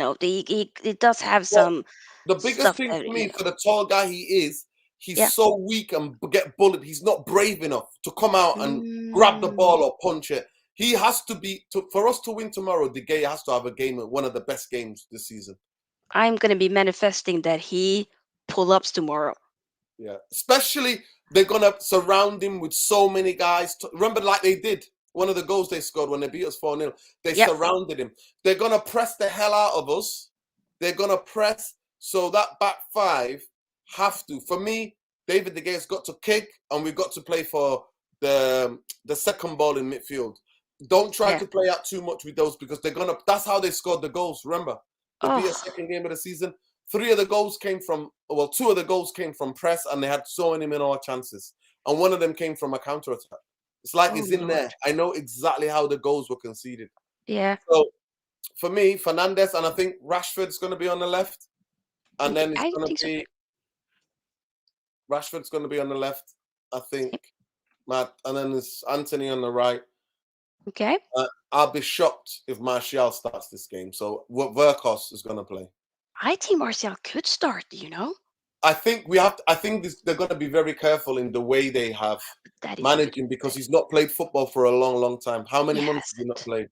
does have But some the biggest stuff thing that for me, for the tall guy he's yeah. so weak and get bullied. He's not brave enough to come out and grab the Mm, ball or punch it. He has to be for us to win tomorrow. De Gea has to have a game, one of the best games this season. I'm gonna be manifesting that he pull ups tomorrow. Yeah, especially they're gonna surround him with so many guys. Remember, like they did one of the goals they scored when they beat us 4-0. They Yep. surrounded him. They're gonna press the hell out of us. They're gonna press. So that back five have to. For me, David De Gea's got to kick, and we've got to play for the second ball in midfield. Don't try Yeah. to play out too much with those because they're gonna. That's how they scored the goals. Remember, the beat us Oh, second game of the season. Two of the goals came from press, and they had so many minor chances. And one of them came from a counter attack. It's like oh it's in Lord. there. I know exactly how the goals were conceded. Yeah. So for me, Fernandez, and I think Rashford's going to be on the left, and then it's I going to think so too. be Rashford's going to be on the left. I think Same. Matt, and then there's Anthony on the right. Okay. I'll be shocked if Martial starts this game. So what Verkos is going to play. I think Martial could start. I think we have. I think they're going to be very careful in the way they have That is a good managing because thing. he's not played football for a long, long time. How He many months has he not hasn't. played?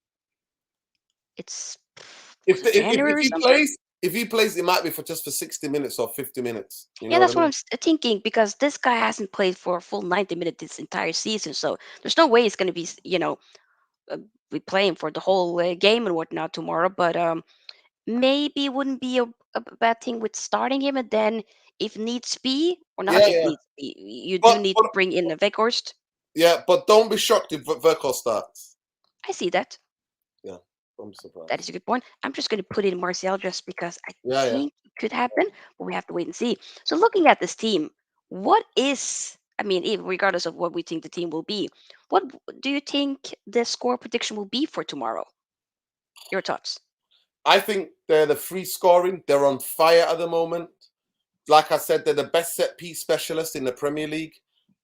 It's If was it the, if January or he something? plays, it might be for just for 60 minutes or 50 minutes. You Yeah, know what I that's what mean? thinking, because this guy hasn't played for a full 90 minutes this entire season. So there's no way he's going to be, uh, be playing for the whole game and whatnot tomorrow. But maybe it wouldn't be a bad thing with starting him. And then if needs be, or not Yeah, if yeah. needs be, you do But, need but to bring in a Weghorst. yeah, but don't be shocked if Verkos starts. I see that. Yeah, don't be That is surprised. a good point. I'm just going to put in Martial just because I Yeah, yeah. think it could happen, but we have to wait and see. So, looking at this team, I mean, even regardless of what we think the team will be, do you think the score prediction will be for tomorrow? Your thoughts? I think they're the free scoring. They're on fire at the moment. Like I said, they're the best set piece specialist in the Premier League.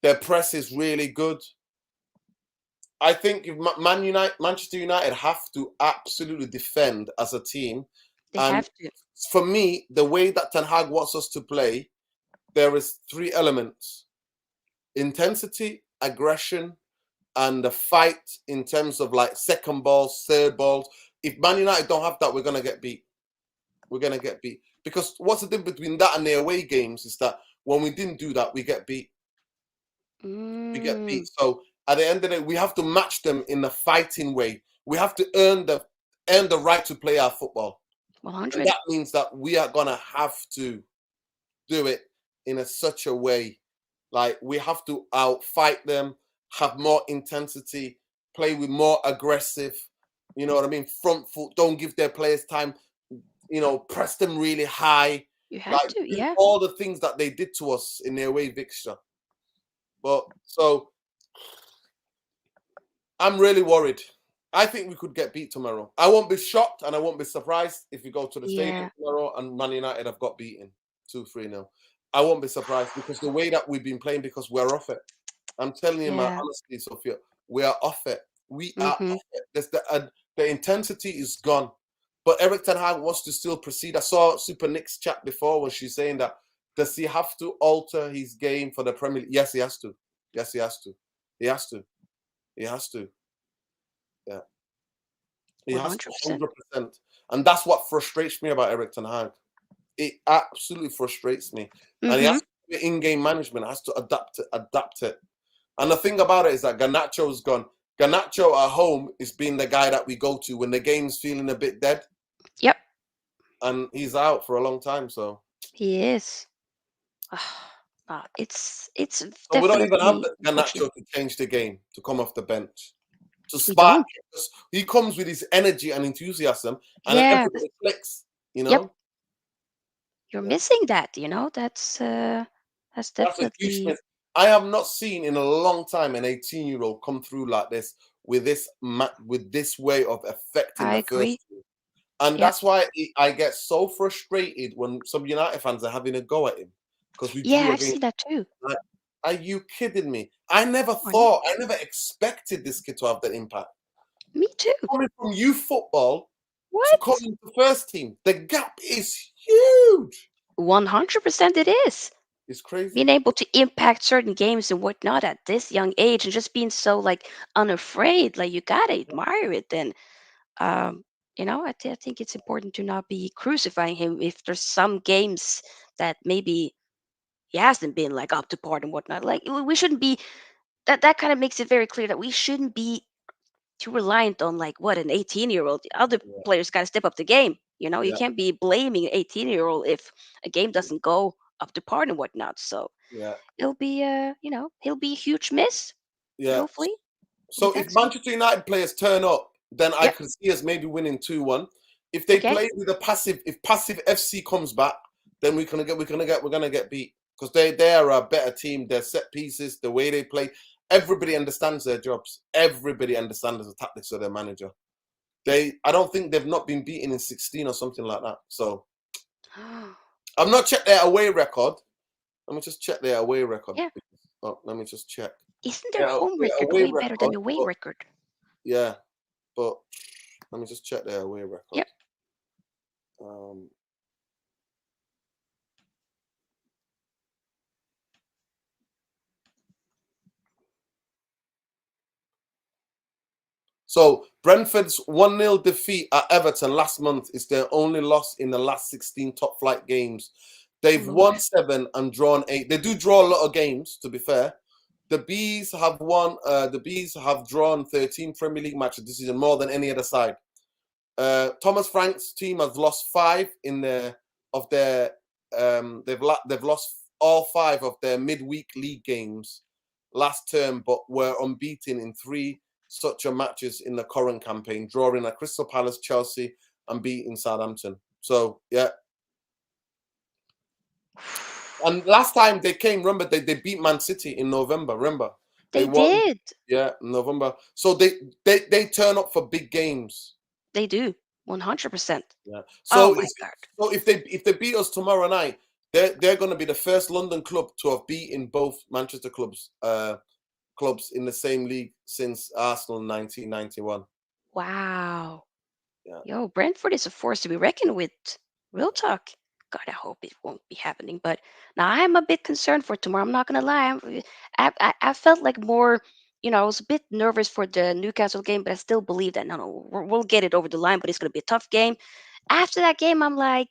Their press is really good. I think if Manchester United have to absolutely defend as a team, They and have to. for me, the way that Ten Hag wants us to play, there is three elements: intensity, aggression, and the fight in terms of like second balls, third balls. If Man United don't have that, we're gonna get beat. We're gonna get beat. Because what's the difference between that and the away games is that when we didn't do that, we get beat. We get beat. Mm, So at the end of the day, we have to match them in a fighting way. We have to earn the right to play our football. And 100. that means that we are gonna have to do it in such a way. Like we have to outfight them, have more intensity, play with more aggressive. You know what I mean? Front foot. Don't give their players time. Press them really high. You have Like to, do yeah. all the things that they did to us in their away fixture. But so I'm really worried. I think we could get beat tomorrow. I won't be shocked and I won't be surprised if we go to the stadium Yeah, tomorrow and Man United have got beaten 2-3 now. I won't be surprised because the way that we've been playing, because we're off it. I'm telling you, man, yeah. honestly, Sophia, we are off it. We are Mm-hmm. off it. The intensity is gone. But Eric Ten Hag wants to still proceed. I saw Super Nick's chat before when she's saying that does he have to alter his game for the Premier League? Yes, he has to. Yes, he has to. He has to. He has to. Yeah. He has to 100%. 100%. And that's what frustrates me about Eric Ten Hag. It absolutely frustrates me. And he Mm-hmm. has to do in-game management, has to adapt it. And the thing about it is that Garnacho's gone. Garnacho at home is being the guy that we go to when the game's feeling a bit dead. Yep, And he's out for a long time. So he is. It's so we don't even have definitely the unfortunate. Garnacho to change the game, to come off the bench, to We spark don't. it. He comes with his energy and enthusiasm, and then Yeah. everybody clicks, you Yep. know? You're Yeah. missing that. That's That's a huge definitely. miss. I have not seen in a long time an 18-year-old come through like this with this way of affecting I the agree. first team. And Yep. that's why I get so frustrated when some United fans are having a go at him because we Yeah, drew I've against. seen that too. Like, are you kidding me? I know. I never expected this kid to have that impact. Me too. Coming from youth football to What? coming to first team, the gap is huge. 100% it is. It's crazy. Being able to impact certain games and whatnot at this young age and just being so like unafraid, like you gotta admire it. Then, um, I think it's important to not be crucifying him if there's some games that maybe he hasn't been like up to par and whatnot. Like we shouldn't be. That kind of makes it very clear that we shouldn't be too reliant on like what an 18-year-old. Other Yeah, players got to step up the game. You yeah, can't be blaming an 18-year-old if a game doesn't go up to par and whatnot. So yeah, he'll be a huge miss, but yeah. hopefully he'll be So if back soon. Manchester United players turn up, then I Yep. could see us maybe winning 2-1. If they Okay. play with if passive FC comes back, then we're gonna get beat because they are a better team. Their set pieces, the way they play, everybody understands their jobs. Everybody understands the tactics of their manager. I don't think they've not been beaten in 16 or something like that. So I've not checked their away record. Let me just check their away record. Yeah. Oh, let me just check. Isn't their Yeah, home their record away way better than record. the away But record? yeah, but let me just check their away record. Yep. Um, so Brentford's 1-0 defeat at Everton last month is their only loss in the last 16 top flight games. They've won Oof. 7 and drawn 8. They do draw a lot of games, to be fair. The Bees have won. The Bees have drawn 13 Premier League matches this season, more than any other side. Thomas Frank's team has lost 5 in their of their. They've lost all 5 of their midweek league games last term, but were unbeaten in 3 such a matches in the current campaign, drawing at Crystal Palace, Chelsea, and beating Southampton. So yeah, and last time they came, remember they beat Man City in November. Remember they They won. did. Yeah, November. So they turn up for big games. They do. 100%. Yeah. Oh So my God. if they beat us tomorrow night, they're going to be the first London club to have beaten both Manchester clubs in the same league since Arsenal in 1991. Wow. Yeah. Yo, Brentford is a force to be reckoned with. Real talk. God, I hope it won't be happening. But now I am a bit concerned for tomorrow. I'm not gonna lie. I felt like more. I was a bit nervous for the Newcastle game, but I still believe that no, we'll get it over the line. But it's gonna be a tough game. After that game, I'm like,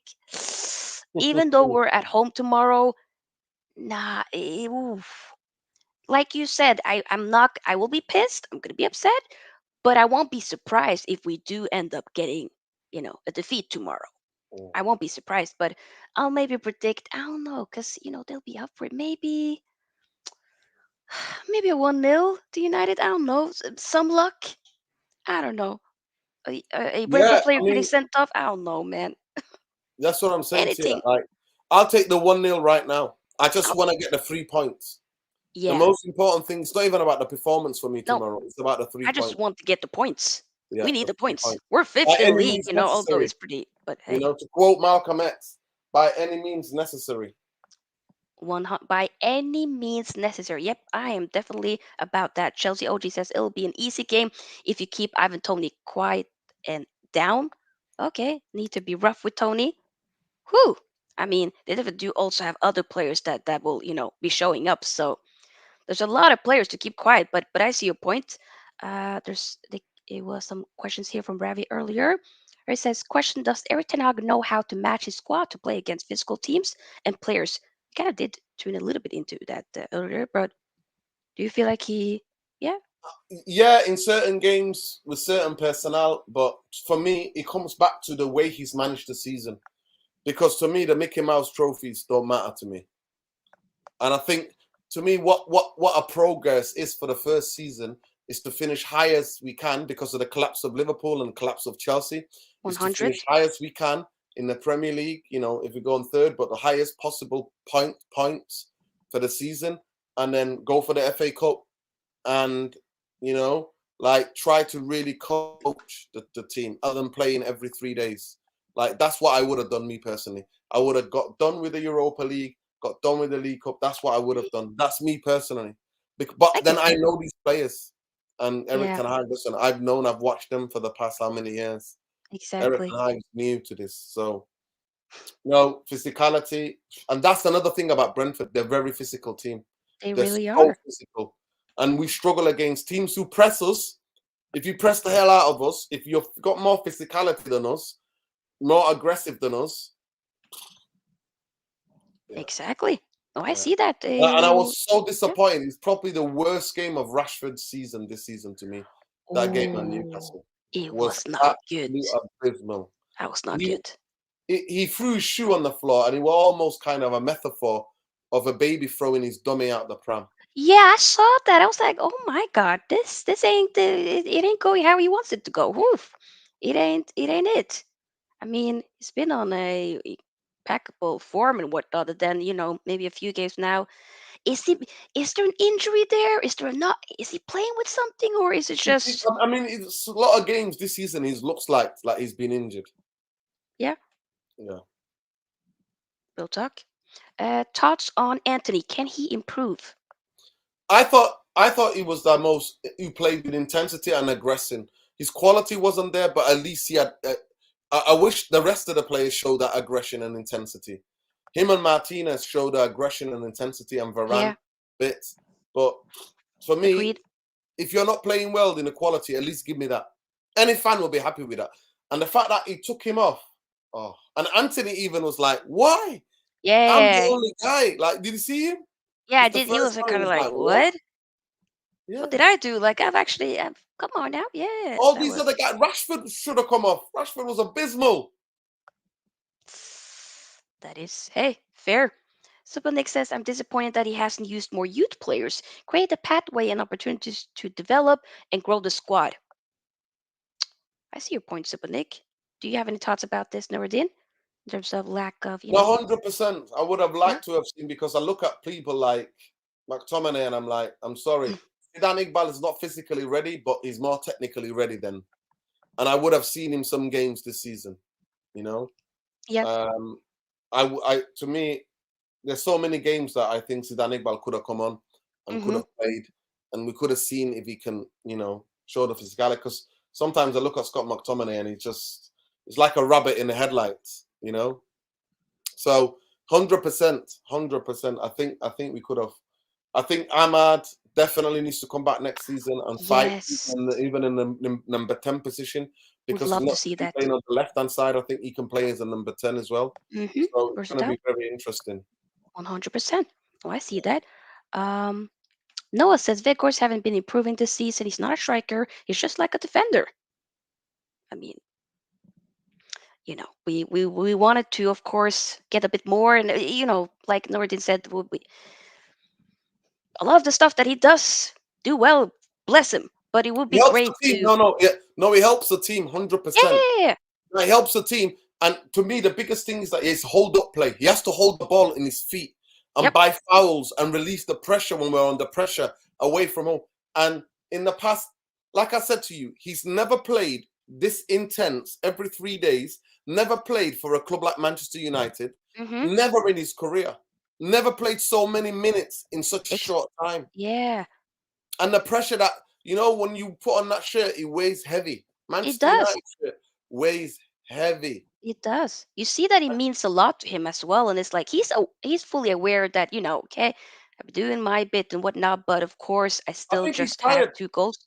even though we're at home tomorrow, nah. Oof. Like you said, I'm not. I will be pissed. I'm gonna be upset, but I won't be surprised if we do end up getting, a defeat tomorrow. Mm. I won't be surprised, but I'll maybe predict. I don't know, cause they'll be up for it. Maybe a 1-0 to United. I don't know. Some luck. I don't know. A Brentford Yeah, player I getting mean, sent off. I don't know, man. that's what I'm saying to you. Anything. Like, I'll take the 1-0 right now. I just Oh, want to get the 3 points. The yeah. most important thing, it's not even about the performance for me No, tomorrow. It's about the I three just points. want to get the points. Yeah, We need the the three points. points. We're By fifth in the any league, means although necessary. it's pretty. But You hey, know, to quote Malcolm X, by any means necessary. by any means necessary. Yep, I am definitely about that. Chelsea OG says it'll be an easy game if you keep Ivan Tony quiet and down. Okay, need to be rough with Tony. Whew. I mean, they do also have other players that will be showing up. So there's a lot of players to keep quiet. But I see your point. It was some questions here from Ravi earlier. It says, question: does Eric Ten Hag know how to match his squad to play against physical teams and players? Kind of did tune a little bit into that earlier, but do you feel like he? Yeah, Yeah, in certain games with certain personnel, but for me, it comes back to the way he's managed the season. Because to me, the Mickey Mouse trophies don't matter to me. And I think to me, what a progress is for the first season is to finish high as we can because of the collapse of Liverpool and collapse of Chelsea. Is to finish 100. high as we can in the Premier League. You know, if we go on third, but the highest possible points for the season, and then go for the FA Cup, and you know, like try to really coach the team other than playing every 3 days. Like that's what I would have done, me personally. I would have got done with the Europa League, got done with the League Cup. That's what I would have done. That's me personally. But I then get I that. know these players and Eric Yeah, Ten Hag. Listen, I've watched them for the past how many years. Eric exactly. Ten Hag is new to this, so no physicality, and that's another thing about Brentford. They're a very physical team. They They're really so are. physical, and we struggle against teams who press us. If you press the hell out of us, if you've got more physicality than us, more aggressive than us, yeah, Exactly. Oh, I yeah. see that. And I was so Yeah. disappointed. It's probably the worst game of Rashford's season this season to me. That game at Oh, Newcastle it was was not good. absolutely abysmal. That was not He good. he threw his shoe on the floor, and it was almost kind of a metaphor of a baby throwing his dummy out the pram. Yeah, I saw that. I was like, "Oh my God, this ain't it ain't going how he wants it to go." Woof. It ain't it. I mean, he's been on a impeccable form and whatnot. Other than maybe a few games now. Is he? Is there an injury there? Is there not? Is he playing with something, or is it just? I mean, it's a lot of games this season. He looks like he's been injured. Yeah, Yeah. we'll talk. Thoughts on Anthony? Can he improve? I thought he was the most who played with intensity and aggression. His quality wasn't there, but at least he had. I wish the rest of the players showed that aggression and intensity. Him and Martinez showed the aggression and intensity, and Varane Yeah, bits. But for me, agreed. if you're not playing well in the quality, at least give me that. Any fan will be happy with that. And the fact that he took him off, oh, and Anthony even was like, "Why? I'm the Yeah, only guy." Like, did you see him? yeah. I It's the did. He first was time he kind of was like, like, "What?" "What? What Yeah. did I do? Like, I've come on now. Yeah, All that these was." other guys, Rashford should have come off. Rashford was abysmal. That is, hey, fair. Super Nick says, I'm disappointed that he hasn't used more youth players, create a pathway and opportunities to develop and grow the squad. I see your point, Super Nick. Do you have any thoughts about this, Nuradin? In terms of lack of, No, 100%. I would have yeah? liked to have seen because I look at people like McTominay and I'm like, I'm sorry. Zidane Iqbal is not physically ready, but he's more technically ready than. And I would have seen him some games this season, you know. Yeah. Um, to me, there's so many games that I think Zidane Iqbal could have come on and could Mm-hmm. have played, and we could have seen if he can, show the physicality. Because sometimes I look at Scott McTominay and he's like a rabbit in the headlights. So 100%, 100%. I think we could have. I think Ahmad, definitely needs to come back next season and fight Yes, even in the number 10 position, would because he's love to not see just that. playing on the left hand side. I think he can play as a number 10 as well. So it's going to Versatile, be very interesting. 100%. Oh, I see that. Um, Noah says Vigors haven't been improving this season. He's not a striker. He's just like a defender. I mean, we wanted to, of course, get a bit more, and like Nuradin said, a lot of the stuff that he does do well. Bless him. But it would He be helps the great team. to, No, yeah, no, he helps the team yeah, 100%. yeah, yeah, He helps the team. And to me, the biggest thing is that it's hold up play. He has to hold the ball in his feet and yep, buy fouls and release the pressure when we're under pressure away from home. And in the past, like I said to you, he's never played this intense every 3 days, never played for a club like Manchester United, mm-hmm, never in his career, never played so many minutes in such a ex- short time. yeah, And the pressure that, when you put on that shirt, it weighs heavy. it Manchester does. United shirt weighs heavy. It does. You see that it means a lot to him as well, and it's like he's fully aware that okay, I'm doing my bit and whatnot, but of course I I still think he's just have tired. 2 goals.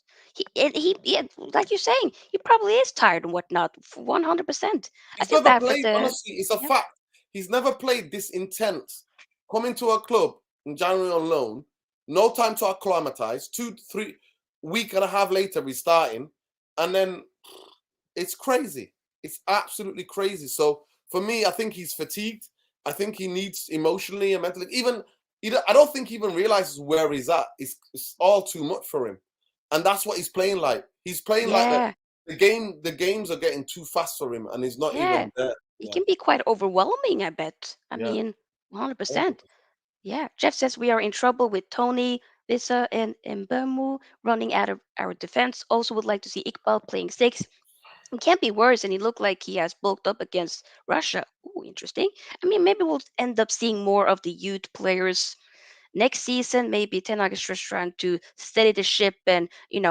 Yeah, like you're saying, he probably is tired and whatnot. 100%. I He's feel never bad for played, the. honestly, it's a Yeah. fact. He's never played this intense. Coming to a club in January on loan, no time to acclimatize, 2, 3 week and a half later, he's starting. And then it's crazy. It's absolutely crazy. So for me, I think he's fatigued. I think he needs emotionally and mentally. I don't think he even realizes where he's at. It's all too much for him, and that's what he's playing like. He's playing like that. Yeah. The games are getting too fast for him, and he's not Yeah. even there. It Yeah, can be quite overwhelming, I bet. I yeah. mean, 100%. Yeah. Jeff says we are in trouble with Tony, Visa, and Mbemu running out of our defense. Also would like to see Iqbal playing six. It can't be worse, and he looked like he has bulked up against Russia. Ooh, interesting. I mean, maybe we'll end up seeing more of the youth players next season. Maybe Ten Hag is just trying to steady the ship and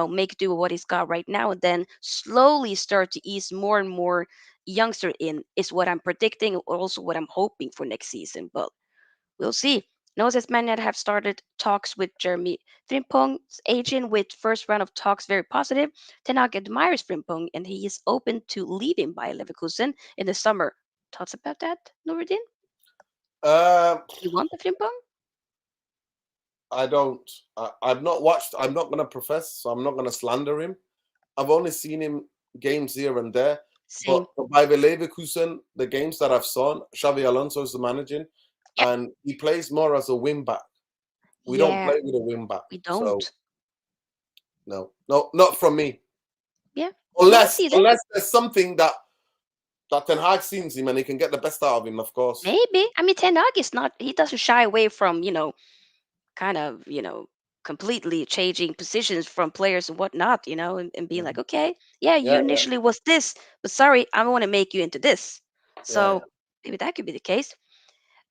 make do with what he's got right now, and then slowly start to ease more and more youngster in. Is what I'm predicting, or also what I'm hoping for next season. But we'll see. Noses Man United have started talks with Jeremy Frimpong's agent, with first round of talks very positive. Ten Hag admires Frimpong and he is open to leaving by Leverkusen in the summer. Thoughts about that, Nuruddin? Uh, You want the Frimpong? I don't. I've not watched. I'm not going to profess, so I'm not going to slander him. I've only seen him games here and there. Same. But by the Leverkusen, the games that I've seen, Xavi Alonso is the manager, Yep. and he plays more as a wing back. We don't Yeah, play with a wing back, we so don't. no, no, not from me. Yeah. No, I Unless see that. unless there's something that Ten Hag sees him and he can get the best out of him, of course. Maybe. I mean, Ten Hag is not. He doesn't shy away from kind of completely changing positions from players and whatnot, and being like, Mhm. okay, yeah, you Yeah, yeah, initially was this, but sorry, I want to make you into this. yeah, yeah. So maybe that could be the case.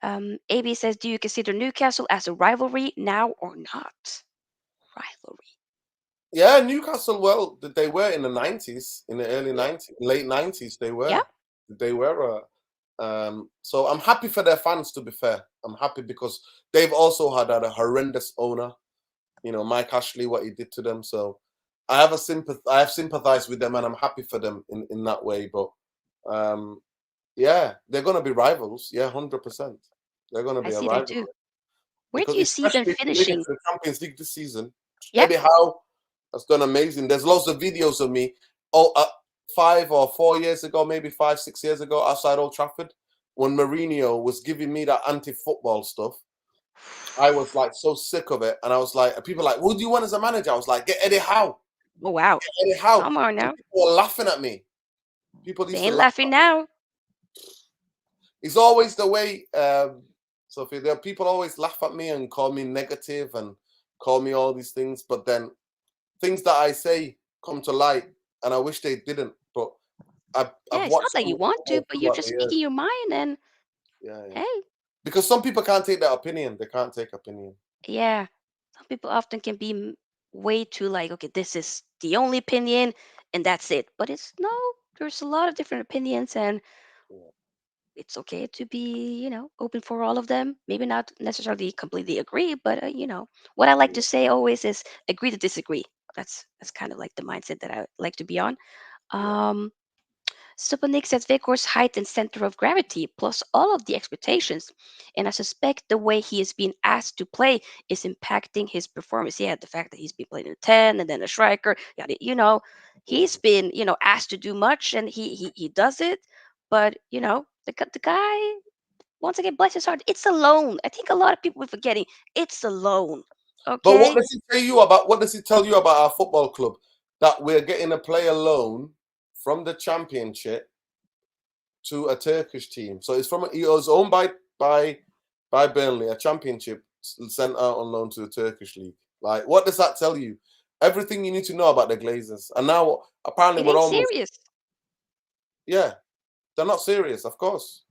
AB says, do you consider Newcastle as a rivalry now or not? Rivalry. Yeah, Newcastle. Well, they were in the '90s, in the early Yeah. '90s, late '90s. They Yeah. were, they were. So I'm happy for their fans. To be fair, I'm happy because they've also had a horrendous owner. Mike Ashley, what he did to them. So I have sympathized with them, and I'm happy for them in that way. But um, yeah, they're gonna be rivals. Yeah, 100%. They're gonna I be a see that rival too. Where do because you see them especially if we make it finishing? to the Champions League this season, Yeah. Eddie Howe has done amazing. There's lots of videos of me. Oh, 5 or 4 years ago, maybe 5, 6 years ago, outside Old Trafford, when Mourinho was giving me that anti-football stuff. I was like so sick of it, and I was like, people were like, "Who do you want as a manager?" I was like, "Get Eddie Howe, Oh, wow. get Eddie Howe," Come on and now. people were laughing at me. People They used to ain't laugh laughing at me. now. It's always the way, Sophie. There people always laugh at me and call me negative and call me all these things, but then things that I say come to light, and I wish they didn't. But Yeah, I've it's watched not like so you much want to, football but you're throughout the just years. speaking your mind, and Yeah, yeah. hey, Because some people can't take that opinion. They can't take opinion. yeah. Some people often can be way too like, okay, this is the only opinion and that's it. But it's no, there's a lot of different opinions, and Yeah. it's okay to be, open for all of them. Maybe not necessarily completely agree, but what I like to say always is agree to disagree. That's kind of like the mindset that I like to be on. Yeah. Um, Stepanik says Vekor's height and center of gravity, plus all of the expectations. And I suspect the way he is being asked to play is impacting his performance. Yeah, the fact that he's been playing a 10 and then a striker, yeah, he's Mhm. been, asked to do much and he does it. But, the guy, once again, bless his heart, it's a loan. I think a lot of people are forgetting it's a loan. But what Okay? does he tell you about? What does he tell you about our football club? That we're getting a player loan from the championship to a Turkish team. So he was owned by Burnley, a championship sent out on loan to the Turkish league. Like, what does that tell you? Everything you need to know about the Glazers. And now apparently It we're ain't almost, serious. yeah, they're not serious, of course.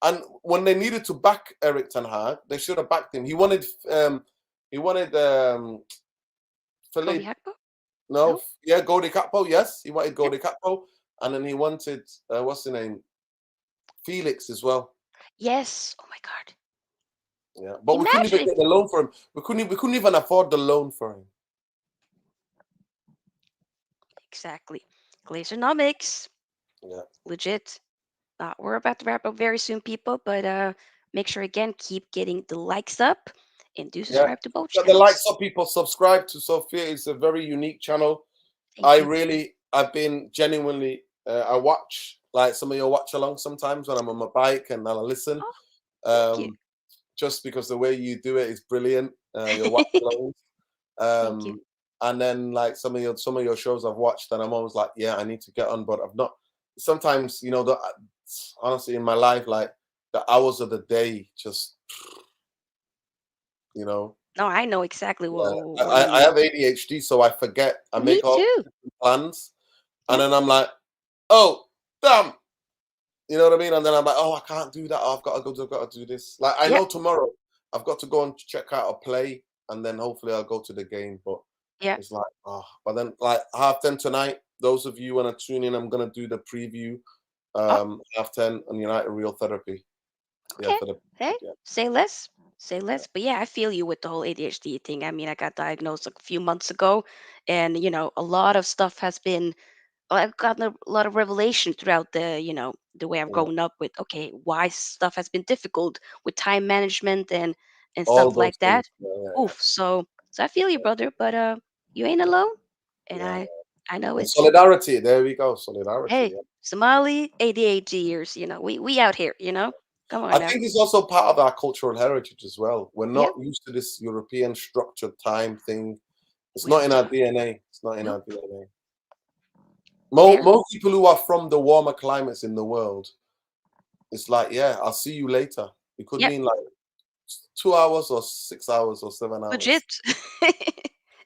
And when they needed to back Eric Ten Hag, they should have backed him. He wanted Cody Philippe. Hakpo? No, No? yeah, Godi Capo. Yes, he wanted Yeah. Godi Capo, and then he wanted what's the name, Felix as well. Yes. Oh my God. Yeah, but we couldn't even Imagine if get the loan for him. We couldn't even afford the loan for him. exactly. Glazonomics. Yeah, Legit. We're about to wrap up very soon, people, but make sure again, keep getting the likes up and do yeah. subscribe to both Got the likes channels. up, people. Subscribe to Sofia. It's a very unique channel. Thank you. I've been genuinely. I watch like some of your watch along sometimes when I'm on my bike and I'll listen. Oh, thank you. Um, just because the way you do it is brilliant. Your watch along. Thank you. Um, and then like some of your shows I've watched, and I'm always like, yeah, I need to get on, but I've not. Sometimes honestly in my life, like the hours of the day, just you know, No, I know exactly yeah. what I, you I mean. have ADHD, so I forget. I Me make all too. plans, and Yeah. then I'm like, oh damn, you know what I mean? And then I'm like, oh, I can't do that. Oh, I've got to do this. Like I Yeah. know tomorrow I've got to go and check out a play, and then hopefully I'll go to the game. But Yeah. it's like, oh, but then like 10:30 tonight. Those of you want to tune in, I'm gonna do the preview. Oh, 10:30 on United Real Therapy. Yeah, okay. for the Hey, yeah, say less. Say less. But yeah, I feel you with the whole ADHD thing. I mean, I got diagnosed like a few months ago, and a lot of stuff has been I've gotten a lot of revelation throughout the way I've yeah. grown up with okay, why stuff has been difficult with time management and All stuff like those things. that. Yeah, yeah, yeah. Oof. So I feel you, brother, but you ain't alone. And Yeah. I know And it's solidarity. There we go. Solidarity. hey, Yeah. Somali ADHD years, we out here, Come on I now. think it's also part of our cultural heritage as well. We're Yeah, not used to this European structured time thing. It's we're not in our not. DNA. It's not in our Nope. DNA. Fair. Most people who are from the warmer climates in the world, it's like, yeah, I'll see you later. It could Yep. mean like 2 hours or 6 hours or 7 hours. Legit.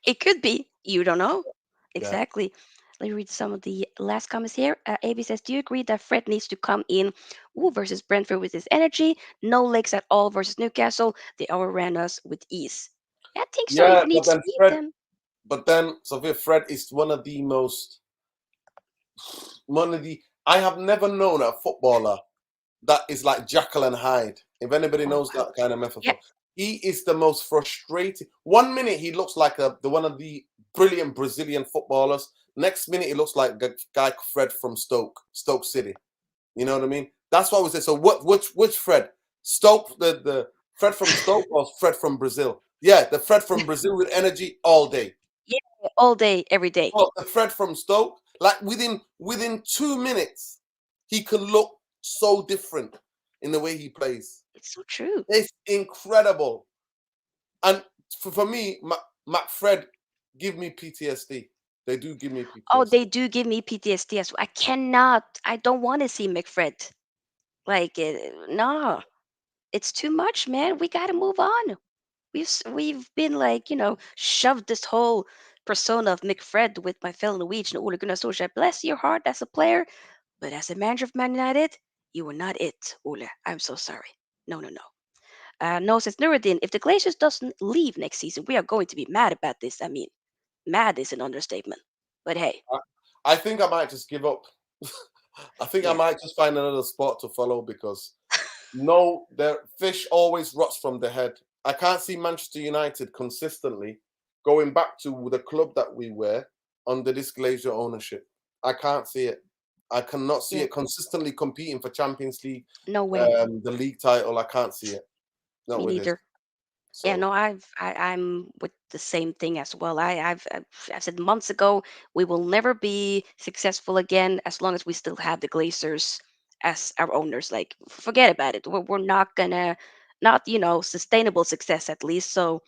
It could be. You don't know. Yeah. Exactly. Let me read some of the last comments here. AB says, do you agree that Fred needs to come in versus Brentford with his energy? No legs at all versus Newcastle. They overran us with ease. I think so. If Yeah, he but needs then speed, Fred, then but then Sophia Fred is one of the. I have never known a footballer that is like Jekyll and Hyde. If anybody oh knows wow. that kind of Yep. metaphor, he is the most frustrating. One minute he looks like the one of the brilliant Brazilian footballers. Next minute he looks like a guy Fred from Stoke City. You know what I mean? That's what we say. So which Fred? Stoke, the Fred from Stoke or Fred from Brazil? Yeah, the Fred from Brazil with energy all day. Yeah. All day, every day. Oh, the Fred from Stoke, like within 2 minutes, he can look so different in the way he plays. It's so true. It's incredible. And for me, Fred give me PTSD. They do give me Oh, they PTSD. do give me PTSD as well. I cannot. I don't want to see McFred. Like, nah, it's too much, man. We got to move on. We've been like shoved this whole persona of McFred with my fellow Norwegian Ole Gunnar Solskjaer. Bless your heart as a player, but as a manager of Man United, you were not it, Ole. I'm so sorry. No, no, no. No, says Nuradin, if the Glaciers doesn't leave next season, we are going to be mad about this. I mean, mad is an understatement. But hey, I, I think I might just give up. I think I yeah, might just find another sport to follow because No, the fish always rots from the head. I can't see Manchester United consistently going back to the club that we were under this Glazer ownership. I can't see it. I cannot see Yeah, it consistently competing for Champions League, no way. the league title. I can't see it. Not Me with this. neither. Yeah, So no, I'm with the same thing as well. I've said months ago we will never be successful again as long as we still have the Glazers as our owners. Like, forget about it. We're not gonna, not sustainable success at least. So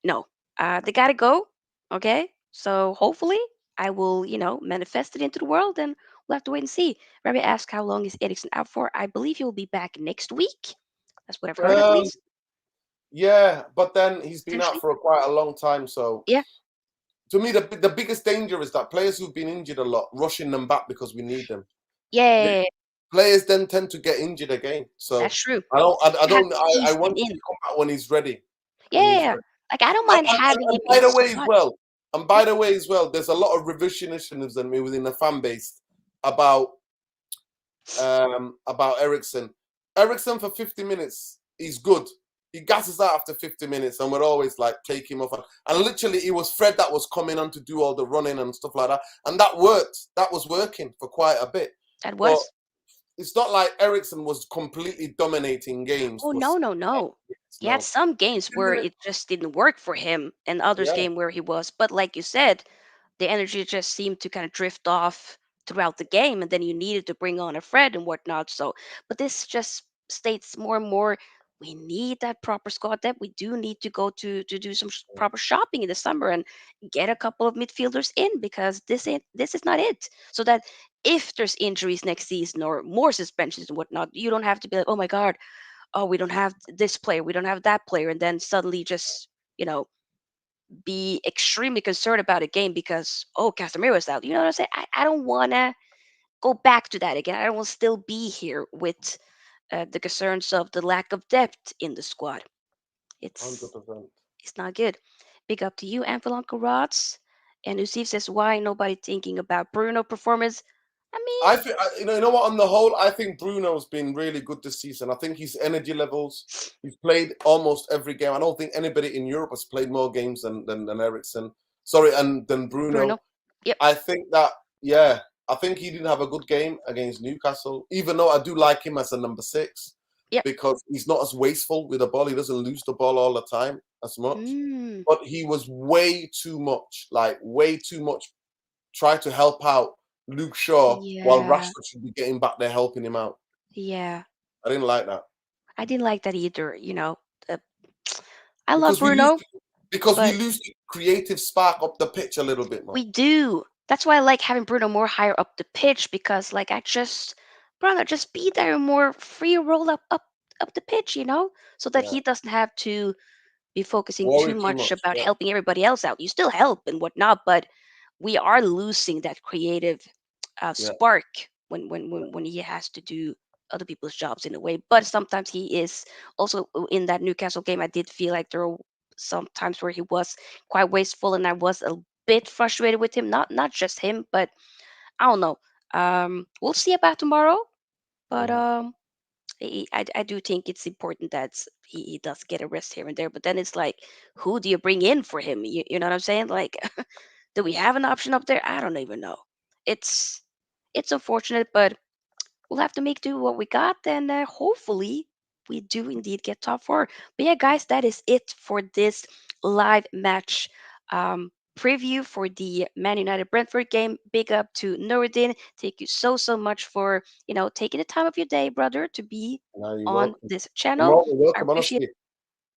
no, they gotta go. Okay, so hopefully I will manifest it into the world, and we'll have to wait and see. Rabbi asked how long is Ericsson out for. I believe he'll be back next week. That's what I've heard at um, least. yeah, but then he's been out Potentially. for quite a long time. So Yeah. to me, the biggest danger is that players who've been injured a lot rushing them back because we need them. Yeah. Players then tend to get injured again. That's So true. I don't, I You have don't, to I ease them want him in. to come out when he's ready. When he's Yeah. ready. Like, I don't mind having And him by in the the way, as squad. well, and Yeah. by the way, as well, there's a lot of revisionism within the fan base about Ericsson. Ericsson for 50 minutes, he's good. He gasses out after 50 minutes, and we're always like, take him off. And literally, it was Fred that was coming on to do all the running and stuff like that, and that worked. That was working for quite a bit, That but was. it's not like Ericsson was completely dominating games Oh, for no, no, no. He had no. some games where 10 minutes, it just didn't work for him, and others yeah, game where he was. But like you said, the energy just seemed to kind of drift off throughout the game, and then you needed to bring on a Fred and whatnot. So, but this just states more and more we need that proper squad depth. We do need to go to do some proper shopping in the summer and get a couple of midfielders in, because this is not it. So that if there's injuries next season or more suspensions and whatnot, you don't have to be like, oh my god, oh, we don't have this player, we don't have that player, and then suddenly just be extremely concerned about a game because, oh, Casemiro's out. You know what I'm saying? I don't want to go back to that again. I don't want to still be here with the concerns of the lack of depth in the squad. It's 100%. it's not good. Big up to you, Amphil Uncle Rods. And Usif says, why nobody thinking about Bruno performance? I mean, I think you know what. On the whole, I think Bruno's been really good this season. I think his energy levels. He's played almost every game. I don't think anybody in Europe has played more games than Ericsson. Sorry, and than Bruno. Bruno. Yep, I think that yeah. I think he didn't have a good game against Newcastle. Even though I do like him as a number 6 yep. because he's not as wasteful with the ball. He doesn't lose the ball all the time as much. Mm, But he was way too much. Like way too much. Try to help out Luke Shaw while yeah, Rashford should be getting back there helping him out. yeah. I didn't like that I didn't like that either. Uh, I love because we lose Bruno, because we but lose the creative spark up the pitch a little bit more. we do. That's why I like having Bruno more higher up the pitch, because like I just, brother, just be there more free roll up the pitch, so that Yeah, he doesn't have to be focusing too worry too much much. about Yeah, helping everybody else out. You still help and whatnot, but we are losing that creative yeah, spark when he has to do other people's jobs in a way. But sometimes he is also in that Newcastle game. I did feel like there were some times where he was quite wasteful, and I was a bit frustrated with him. Not just him, but I don't know. We'll see about tomorrow, but mhm. I do think it's important that he does get a rest here and there. But then it's like, who do you bring in for him? You know what I'm saying? Like, do we have an option up there? I don't even know. It's it's unfortunate, but we'll have to make do what we got, and hopefully we do indeed get top four. But yeah, guys, that is it for this live match preview for the Man United Brentford game. Big up to Nuradin. Thank you so much for taking the time of your day, brother, to be Now you're on welcome. this You're channel. more than I welcome. appreciate. Honestly,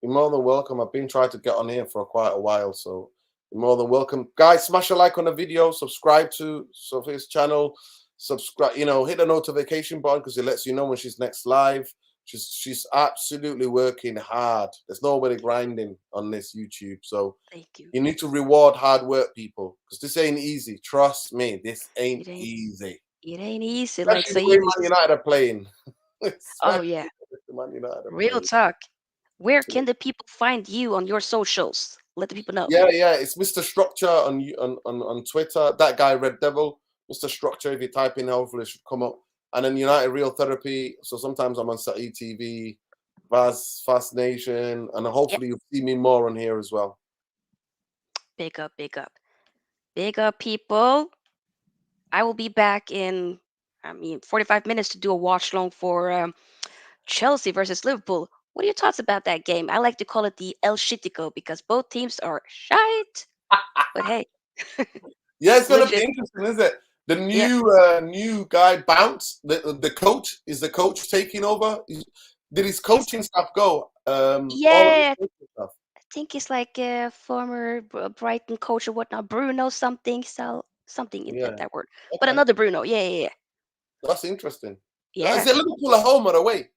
you're more than welcome. I've been trying to get on here for quite a while, so you're more than welcome. Guys, smash a like on the video, subscribe to Sofia's channel, subscribe, hit the notification button because it lets you know when she's next live. She's absolutely working hard. There's nobody grinding on this YouTube. So Thank you. you need to reward hard work, people, because this ain't easy. Trust me, this ain't It ain't easy. it ain't easy, like Especially the way Saeed Man was. United are playing. Oh Especially yeah, the Man United are real playing. talk. Where can the people find you on your socials? Let the people know. Yeah. It's Mr. Structure on Twitter. That guy, Red Devil, Mr. Structure. If you type in, hopefully it should come up. and then United Real Therapy. So sometimes I'm on Saeed TV, Fast Nation, and Yep. hopefully you'll see me more on here as well. Big up, big up, big up, people. I will be back in, 45 minutes to do a watch long for Chelsea versus Liverpool. What are your thoughts about that game? I like to call it the El Shitico because both teams are shite. But hey, Yeah, it's gonna be legit. interesting, isn't it? The Yeah. new guy Bounce, the coach, is the coach taking over? Did his Is coaching staff go? All of his yeah, coaching staff. I think it's like a former Brighton coach or whatnot, Bruno something, so something in Yeah. that word. But Okay. another Bruno, yeah, yeah, yeah. That's interesting. Is Yeah. it Liverpool at home or away?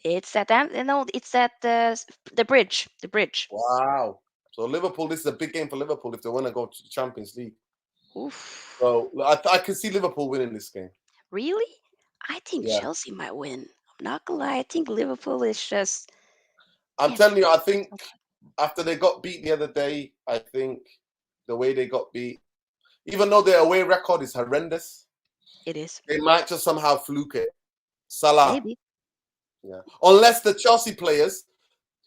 It's at no, it's at the bridge, the bridge. Wow. So Liverpool, this is a big game for Liverpool if they want to go to the Champions League. Oof. So I can see Liverpool winning this game. Really? I think Yeah. Chelsea might win. I'm not gonna lie. I think Liverpool is just I'm yeah. telling you, I think after they got beat the other day, I think the way they got beat, even though their away record is horrendous, It is. they might just somehow fluke it. Salah. Maybe. Yeah. Unless the Chelsea players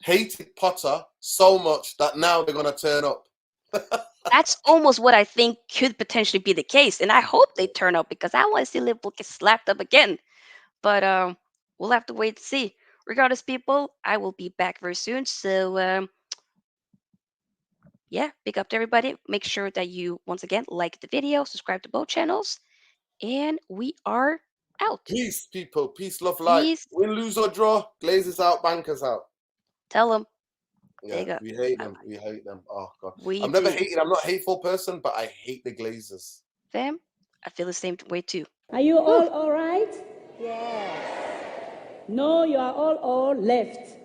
hated Potter so much that now they're gonna turn up. That's almost what I think could potentially be the case, and I hope they turn up because I want to see Liverpool get slapped up again. But we'll have to wait to see. Regardless, people, I will be back very soon. So yeah, big up to everybody. Make sure that you once again like the video, subscribe to both channels, and we are out. Peace, people. Peace, love, light. Peace. Win, lose, or draw. Glazers out, bankers out. Tell them. Yeah, Big up. we hate Bye them. bye. We hate them. Oh god, We I've never do. hated. I'm not a hateful person, but I hate the Glazers. Fam, I feel the same way too. Are you Whew. all right? Yes. No, you are all left.